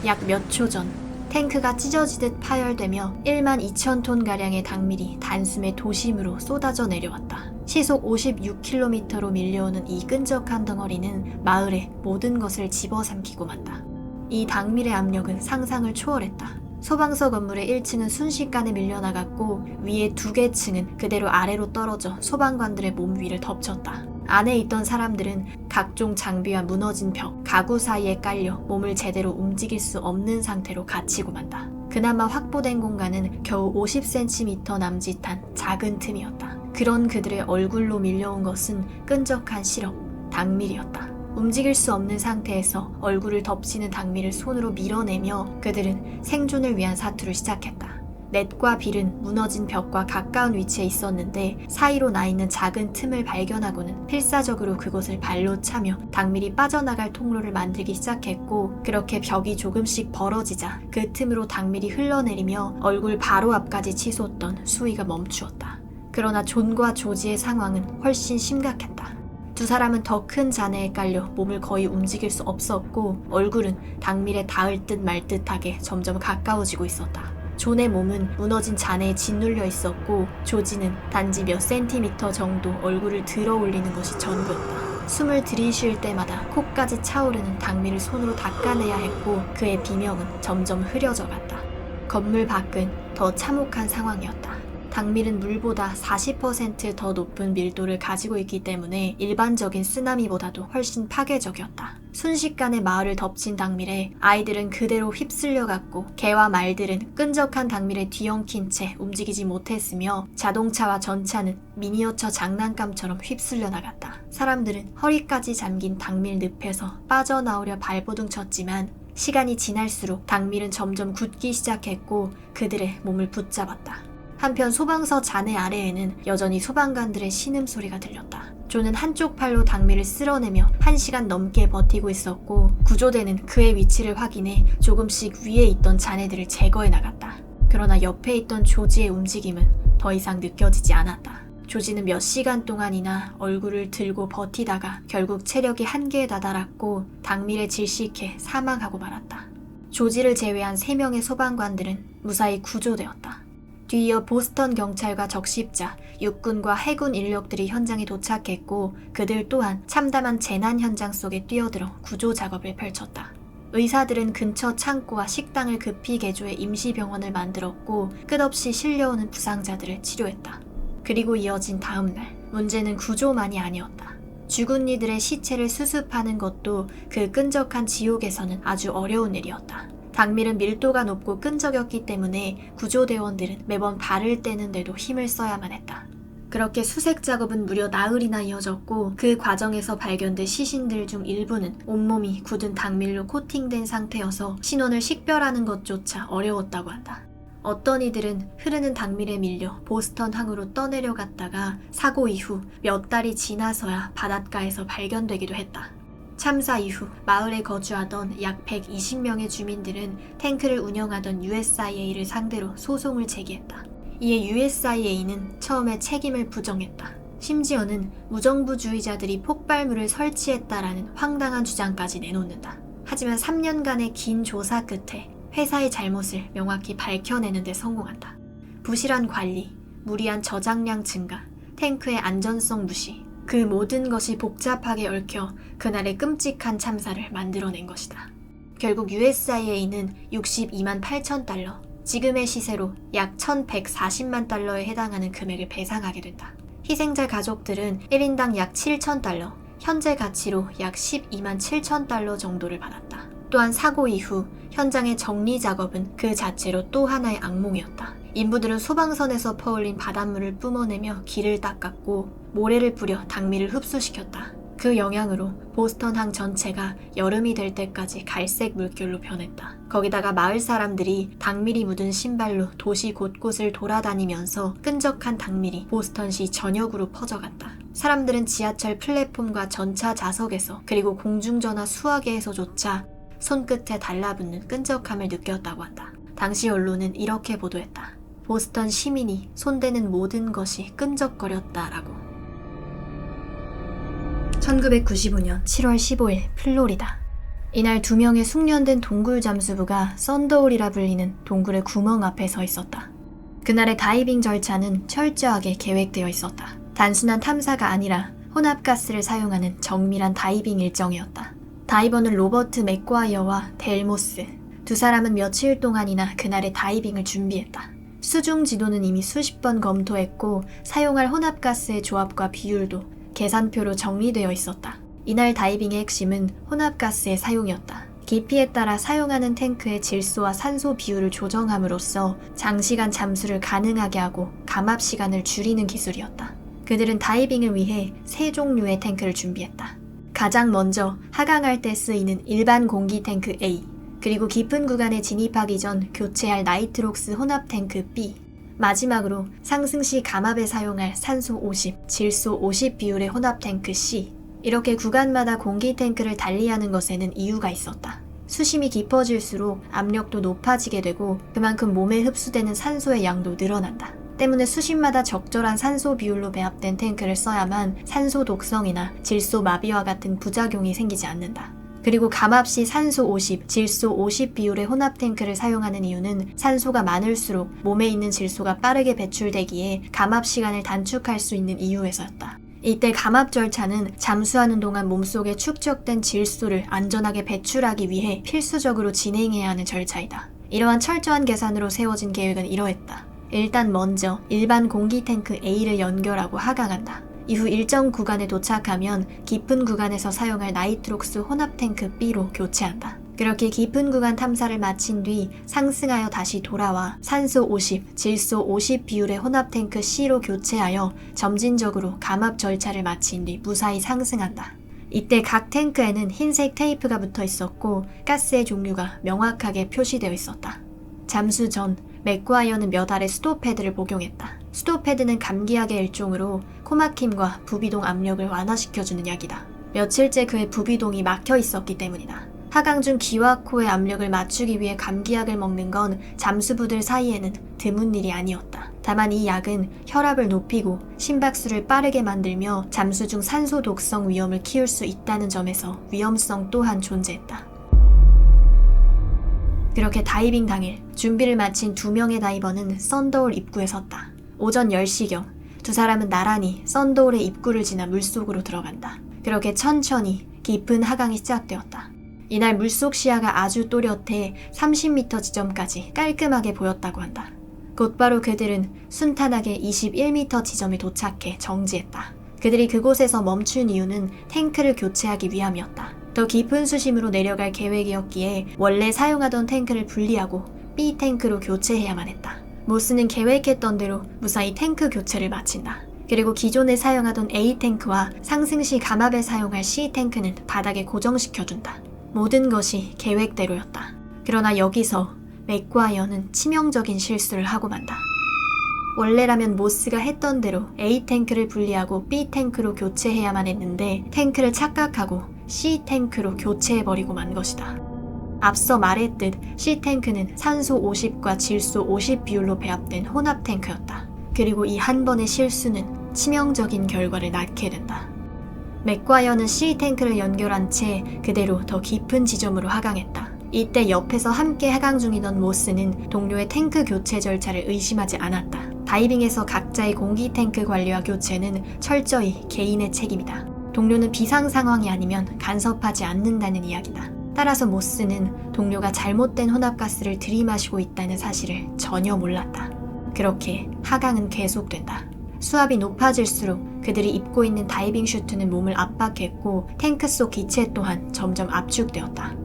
약 몇 초 전 탱크가 찢어지듯 파열되며 1만 2천 톤가량의 당밀이 단숨에 도심으로 쏟아져 내려왔다. 시속 56km로 밀려오는 이 끈적한 덩어리는 마을의 모든 것을 집어삼키고 만다. 이 당밀의 압력은 상상을 초월했다. 소방서 건물의 1층은 순식간에 밀려나갔고 위에 2개 층은 그대로 아래로 떨어져 소방관들의 몸 위를 덮쳤다. 안에 있던 사람들은 각종 장비와 무너진 벽, 가구 사이에 깔려 몸을 제대로 움직일 수 없는 상태로 갇히고 만다. 그나마 확보된 공간은 겨우 50cm 남짓한 작은 틈이었다. 그런 그들의 얼굴로 밀려온 것은 끈적한 시럽, 당밀이었다. 움직일 수 없는 상태에서 얼굴을 덮치는 당밀을 손으로 밀어내며 그들은 생존을 위한 사투를 시작했다. 넷과 빌은 무너진 벽과 가까운 위치에 있었는데 사이로 나 있는 작은 틈을 발견하고는 필사적으로 그곳을 발로 차며 당밀이 빠져나갈 통로를 만들기 시작했고, 그렇게 벽이 조금씩 벌어지자 그 틈으로 당밀이 흘러내리며 얼굴 바로 앞까지 치솟던 수위가 멈추었다. 그러나 존과 조지의 상황은 훨씬 심각했다. 두 사람은 더 큰 잔해에 깔려 몸을 거의 움직일 수 없었고 얼굴은 당밀에 닿을 듯 말 듯하게 점점 가까워지고 있었다. 존의 몸은 무너진 잔해에 짓눌려 있었고 조지는 단지 몇 센티미터 정도 얼굴을 들어 올리는 것이 전부였다. 숨을 들이쉴 때마다 코까지 차오르는 당밀을 손으로 닦아내야 했고 그의 비명은 점점 흐려져 갔다. 건물 밖은 더 참혹한 상황이었다. 당밀은 물보다 40% 더 높은 밀도를 가지고 있기 때문에 일반적인 쓰나미보다도 훨씬 파괴적이었다. 순식간에 마을을 덮친 당밀에 아이들은 그대로 휩쓸려갔고 개와 말들은 끈적한 당밀에 뒤엉킨 채 움직이지 못했으며 자동차와 전차는 미니어처 장난감처럼 휩쓸려 나갔다. 사람들은 허리까지 잠긴 당밀 늪에서 빠져나오려 발버둥 쳤지만 시간이 지날수록 당밀은 점점 굳기 시작했고 그들의 몸을 붙잡았다. 한편 소방서 잔해 아래에는 여전히 소방관들의 신음소리가 들렸다. 존은 한쪽 팔로 당밀을 쓸어내며 1시간 넘게 버티고 있었고 구조대는 그의 위치를 확인해 조금씩 위에 있던 잔해들을 제거해 나갔다. 그러나 옆에 있던 조지의 움직임은 더 이상 느껴지지 않았다. 조지는 몇 시간 동안이나 얼굴을 들고 버티다가 결국 체력이 한계에 다다랐고 당밀에 질식해 사망하고 말았다. 조지를 제외한 3명의 소방관들은 무사히 구조되었다. 뒤이어 보스턴 경찰과 적십자, 육군과 해군 인력들이 현장에 도착했고 그들 또한 참담한 재난 현장 속에 뛰어들어 구조 작업을 펼쳤다. 의사들은 근처 창고와 식당을 급히 개조해 임시병원을 만들었고 끝없이 실려오는 부상자들을 치료했다. 그리고 이어진 다음 날, 문제는 구조만이 아니었다. 죽은 이들의 시체를 수습하는 것도 그 끈적한 지옥에서는 아주 어려운 일이었다. 당밀은 밀도가 높고 끈적였기 때문에 구조대원들은 매번 발을 떼는데도 힘을 써야만 했다. 그렇게 수색 작업은 무려 나흘이나 이어졌고 그 과정에서 발견된 시신들 중 일부는 온몸이 굳은 당밀로 코팅된 상태여서 신원을 식별하는 것조차 어려웠다고 한다. 어떤 이들은 흐르는 당밀에 밀려 보스턴 항으로 떠내려갔다가 사고 이후 몇 달이 지나서야 바닷가에서 발견되기도 했다. 참사 이후 마을에 거주하던 약 120명의 주민들은 탱크를 운영하던 USIA를 상대로 소송을 제기했다. 이에 USIA는 처음에 책임을 부정했다. 심지어는 무정부주의자들이 폭발물을 설치했다라는 황당한 주장까지 내놓는다. 하지만 3년간의 긴 조사 끝에 회사의 잘못을 명확히 밝혀내는 데 성공한다. 부실한 관리, 무리한 저장량 증가, 탱크의 안전성 무시, 그 모든 것이 복잡하게 얽혀 그날의 끔찍한 참사를 만들어낸 것이다. 결국 USIA는 62만 8천 달러, 지금의 시세로 약 1140만 달러에 해당하는 금액을 배상하게 된다. 희생자 가족들은 1인당 약 7천 달러, 현재 가치로 약 12만 7천 달러 정도를 받았다. 또한 사고 이후 현장의 정리 작업은 그 자체로 또 하나의 악몽이었다. 인부들은 소방선에서 퍼올린 바닷물을 뿜어내며 길을 닦았고 모래를 뿌려 당밀을 흡수시켰다. 그 영향으로 보스턴 항 전체가 여름이 될 때까지 갈색 물결로 변했다. 거기다가 마을 사람들이 당밀이 묻은 신발로 도시 곳곳을 돌아다니면서 끈적한 당밀이 보스턴시 전역으로 퍼져갔다. 사람들은 지하철 플랫폼과 전차 좌석에서 그리고 공중전화 수화기에서조차 손끝에 달라붙는 끈적함을 느꼈다고 한다. 당시 언론은 이렇게 보도했다. 보스턴 시민이 손대는 모든 것이 끈적거렸다라고. 1995년 7월 15일 플로리다. 이날 2명의 숙련된 동굴 잠수부가 썬더홀이라 불리는 동굴의 구멍 앞에 서 있었다. 그날의 다이빙 절차는 철저하게 계획되어 있었다. 단순한 탐사가 아니라 혼합가스를 사용하는 정밀한 다이빙 일정이었다. 다이버는 로버트 맥과이어와 델모스, 두 사람은 며칠 동안이나 그날의 다이빙을 준비했다. 수중 지도는 이미 수십 번 검토했고 사용할 혼합가스의 조합과 비율도 계산표로 정리되어 있었다. 이날 다이빙의 핵심은 혼합가스의 사용이었다. 깊이에 따라 사용하는 탱크의 질소와 산소 비율을 조정함으로써 장시간 잠수를 가능하게 하고 감압 시간을 줄이는 기술이었다. 그들은 다이빙을 위해 3종류의 탱크를 준비했다. 가장 먼저 하강할 때 쓰이는 일반 공기 탱크 A, 그리고 깊은 구간에 진입하기 전 교체할 나이트록스 혼합 탱크 B, 마지막으로 상승 시 감압에 사용할 산소 50, 질소 50 비율의 혼합 탱크 C. 이렇게 구간마다 공기 탱크를 달리하는 것에는 이유가 있었다. 수심이 깊어질수록 압력도 높아지게 되고 그만큼 몸에 흡수되는 산소의 양도 늘어난다. 때문에 수심마다 적절한 산소 비율로 배합된 탱크를 써야만 산소 독성이나 질소 마비와 같은 부작용이 생기지 않는다. 그리고 감압 시 산소 50, 질소 50 비율의 혼합 탱크를 사용하는 이유는 산소가 많을수록 몸에 있는 질소가 빠르게 배출되기에 감압 시간을 단축할 수 있는 이유에서였다. 이때 감압 절차는 잠수하는 동안 몸속에 축적된 질소를 안전하게 배출하기 위해 필수적으로 진행해야 하는 절차이다. 이러한 철저한 계산으로 세워진 계획은 이러했다. 일단 먼저 일반 공기 탱크 A를 연결하고 하강한다. 이후 일정 구간에 도착하면 깊은 구간에서 사용할 나이트록스 혼합 탱크 B로 교체한다. 그렇게 깊은 구간 탐사를 마친 뒤 상승하여 다시 돌아와 산소 50, 질소 50 비율의 혼합 탱크 C로 교체하여 점진적으로 감압 절차를 마친 뒤 무사히 상승한다. 이때 각 탱크에는 흰색 테이프가 붙어 있었고 가스의 종류가 명확하게 표시되어 있었다. 잠수 전 맥과이어는 몇 알의 스톱 패드를 복용했다. 스톱 패드는 감기약의 일종으로 코막힘과 부비동 압력을 완화시켜주는 약이다. 며칠째 그의 부비동이 막혀 있었기 때문이다. 하강 중 귀와 코의 압력을 맞추기 위해 감기약을 먹는 건 잠수부들 사이에는 드문 일이 아니었다. 다만 이 약은 혈압을 높이고 심박수를 빠르게 만들며 잠수 중 산소 독성 위험을 키울 수 있다는 점에서 위험성 또한 존재했다. 그렇게 다이빙 당일 준비를 마친 2명의 다이버는 썬더홀 입구에 섰다. 오전 10시경 두 사람은 나란히 썬더홀의 입구를 지나 물속으로 들어간다. 그렇게 천천히 깊은 하강이 시작되었다. 이날 물속 시야가 아주 또렷해 30m 지점까지 깔끔하게 보였다고 한다. 곧바로 그들은 순탄하게 21m 지점에 도착해 정지했다. 그들이 그곳에서 멈춘 이유는 탱크를 교체하기 위함이었다. 더 깊은 수심으로 내려갈 계획이었기에 원래 사용하던 탱크를 분리하고 B 탱크로 교체해야만 했다. 모스는 계획했던 대로 무사히 탱크 교체를 마친다. 그리고 기존에 사용하던 A 탱크와 상승 시 감압에 사용할 C 탱크는 바닥에 고정시켜준다. 모든 것이 계획대로였다. 그러나 여기서 맥과이어는 치명적인 실수를 하고 만다. 원래라면 모스가 했던 대로 A 탱크를 분리하고 B 탱크로 교체해야만 했는데 탱크를 착각하고 C 탱크로 교체해버리고 만 것이다. 앞서 말했듯 C 탱크는 산소 50과 질소 50 비율로 배합된 혼합 탱크였다. 그리고 이 한 번의 실수는 치명적인 결과를 낳게 된다. 맥과이어는 C 탱크를 연결한 채 그대로 더 깊은 지점으로 하강했다. 이때 옆에서 함께 하강 중이던 모스는 동료의 탱크 교체 절차를 의심하지 않았다. 다이빙에서 각자의 공기 탱크 관리와 교체는 철저히 개인의 책임이다. 동료는 비상 상황이 아니면 간섭하지 않는다는 이야기다. 따라서 모스는 동료가 잘못된 혼합가스를 들이마시고 있다는 사실을 전혀 몰랐다. 그렇게 하강은 계속된다. 수압이 높아질수록 그들이 입고 있는 다이빙 슈트는 몸을 압박했고 탱크 속 기체 또한 점점 압축되었다.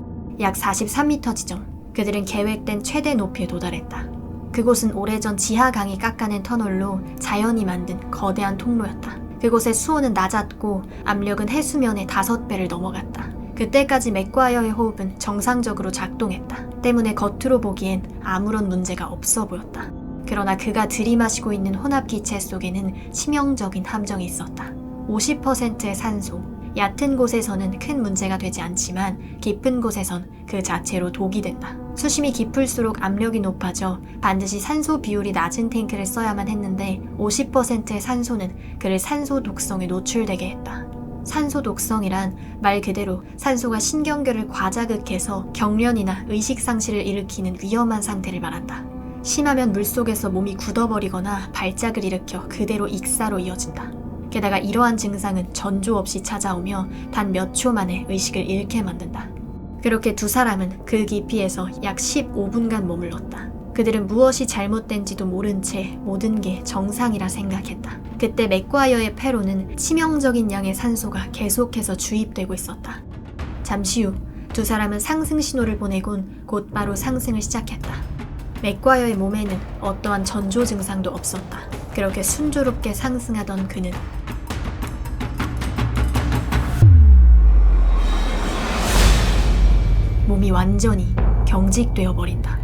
약 43m 지점, 그들은 계획된 최대 높이에 도달했다. 그곳은 오래전 지하강이 깎아낸 터널로 자연이 만든 거대한 통로였다. 그곳의 수온은 낮았고 압력은 해수면의 5배를 넘어갔다. 그때까지 맥과이어의 호흡은 정상적으로 작동했다. 때문에 겉으로 보기엔 아무런 문제가 없어 보였다. 그러나 그가 들이마시고 있는 혼합 기체 속에는 치명적인 함정이 있었다. 50%의 산소, 얕은 곳에서는 큰 문제가 되지 않지만 깊은 곳에선 그 자체로 독이 된다. 수심이 깊을수록 압력이 높아져 반드시 산소 비율이 낮은 탱크를 써야만 했는데 50%의 산소는 그를 산소 독성에 노출되게 했다. 산소 독성이란 말 그대로 산소가 신경계를 과자극해서 경련이나 의식상실을 일으키는 위험한 상태를 말한다. 심하면 물속에서 몸이 굳어버리거나 발작을 일으켜 그대로 익사로 이어진다. 게다가 이러한 증상은 전조 없이 찾아오며 단 몇 초 만에 의식을 잃게 만든다. 그렇게 두 사람은 그 기피에서 약 15분간 머물렀다. 그들은 무엇이 잘못된지도 모른 채 모든 게 정상이라 생각했다. 그때 맥과이어의 폐로는 치명적인 양의 산소가 계속해서 주입되고 있었다. 잠시 후 두 사람은 상승 신호를 보내곤 곧바로 상승을 시작했다. 맥과이어의 몸에는 어떠한 전조 증상도 없었다. 그렇게 순조롭게 상승하던 그는 몸이 완전히 경직되어 버린다.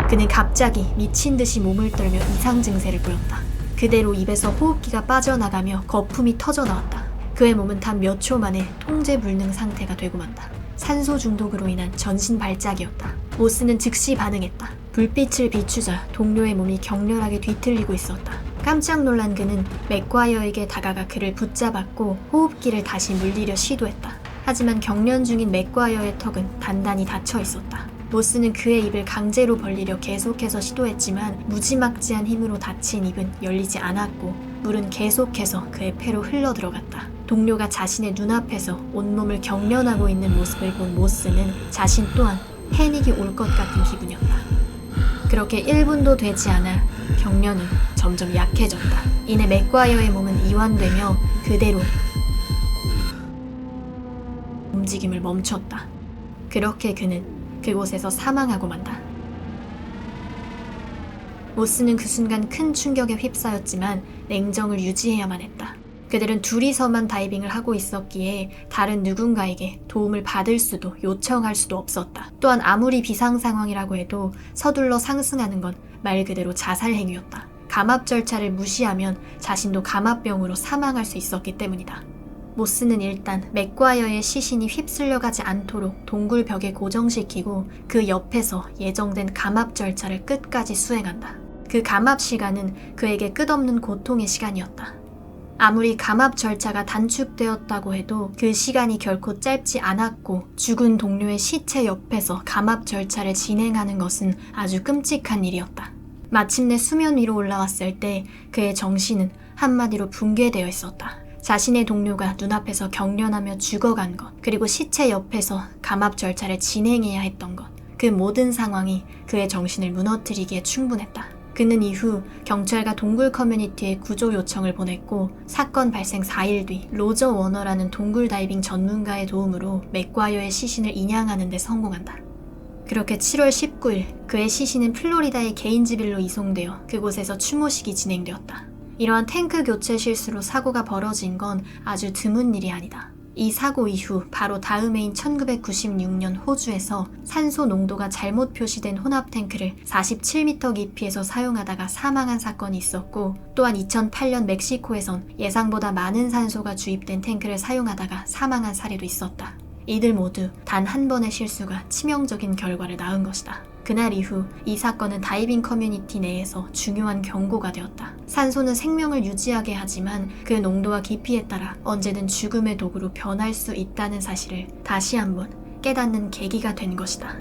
그는 갑자기 미친 듯이 몸을 떨며 이상 증세를 보였다. 그대로 입에서 호흡기가 빠져나가며 거품이 터져 나왔다. 그의 몸은 단 몇 초 만에 통제 불능 상태가 되고 만다. 산소 중독으로 인한 전신 발작이었다. 모스는 즉시 반응했다. 불빛을 비추자 동료의 몸이 격렬하게 뒤틀리고 있었다. 깜짝 놀란 그는 맥과이어에게 다가가 그를 붙잡았고 호흡기를 다시 물리려 시도했다. 하지만 경련 중인 맥과이어의 턱은 단단히 닫혀 있었다. 모스는 그의 입을 강제로 벌리려 계속해서 시도했지만 무지막지한 힘으로 닫힌 입은 열리지 않았고 물은 계속해서 그의 폐로 흘러들어갔다. 동료가 자신의 눈앞에서 온몸을 경련하고 있는 모습을 본 모스는 자신 또한 패닉이 올 것 같은 기분이었다. 그렇게 1분도 되지 않아 경련은 점점 약해졌다. 이내 맥과이어의 몸은 이완되며 그대로 움직임을 멈췄다. 그렇게 그는 그곳에서 사망하고 만다. 모스는 그 순간 큰 충격에 휩싸였지만 냉정을 유지해야만 했다. 그들은 둘이서만 다이빙을 하고 있었기에 다른 누군가에게 도움을 받을 수도 요청할 수도 없었다. 또한 아무리 비상 상황이라고 해도 서둘러 상승하는 건 말 그대로 자살 행위였다. 감압 절차를 무시하면 자신도 감압병으로 사망할 수 있었기 때문이다. 모스는 일단 맥과이어의 시신이 휩쓸려가지 않도록 동굴 벽에 고정시키고 그 옆에서 예정된 감압 절차를 끝까지 수행한다. 그 감압 시간은 그에게 끝없는 고통의 시간이었다. 아무리 감압 절차가 단축되었다고 해도 그 시간이 결코 짧지 않았고 죽은 동료의 시체 옆에서 감압 절차를 진행하는 것은 아주 끔찍한 일이었다. 마침내 수면 위로 올라왔을 때 그의 정신은 한마디로 붕괴되어 있었다. 자신의 동료가 눈앞에서 경련하며 죽어간 것, 그리고 시체 옆에서 감압 절차를 진행해야 했던 것, 그 모든 상황이 그의 정신을 무너뜨리기에 충분했다. 그는 이후 경찰과 동굴 커뮤니티에 구조 요청을 보냈고 사건 발생 4일 뒤 로저 워너라는 동굴 다이빙 전문가의 도움으로 맥과이어의 시신을 인양하는 데 성공한다. 그렇게 7월 19일 그의 시신은 플로리다의 개인지빌로 이송되어 그곳에서 추모식이 진행되었다. 이러한 탱크 교체 실수로 사고가 벌어진 건 아주 드문 일이 아니다. 이 사고 이후 바로 다음 해인 1996년 호주에서 산소 농도가 잘못 표시된 혼합 탱크를 47m 깊이에서 사용하다가 사망한 사건이 있었고, 또한 2008년 멕시코에선 예상보다 많은 산소가 주입된 탱크를 사용하다가 사망한 사례도 있었다. 이들 모두 단 한 번의 실수가 치명적인 결과를 낳은 것이다. 그날 이후 이 사건은 다이빙 커뮤니티 내에서 중요한 경고가 되었다. 산소는 생명을 유지하게 하지만 그 농도와 깊이에 따라 언제든 죽음의 도구로 변할 수 있다는 사실을 다시 한번 깨닫는 계기가 된 것이다.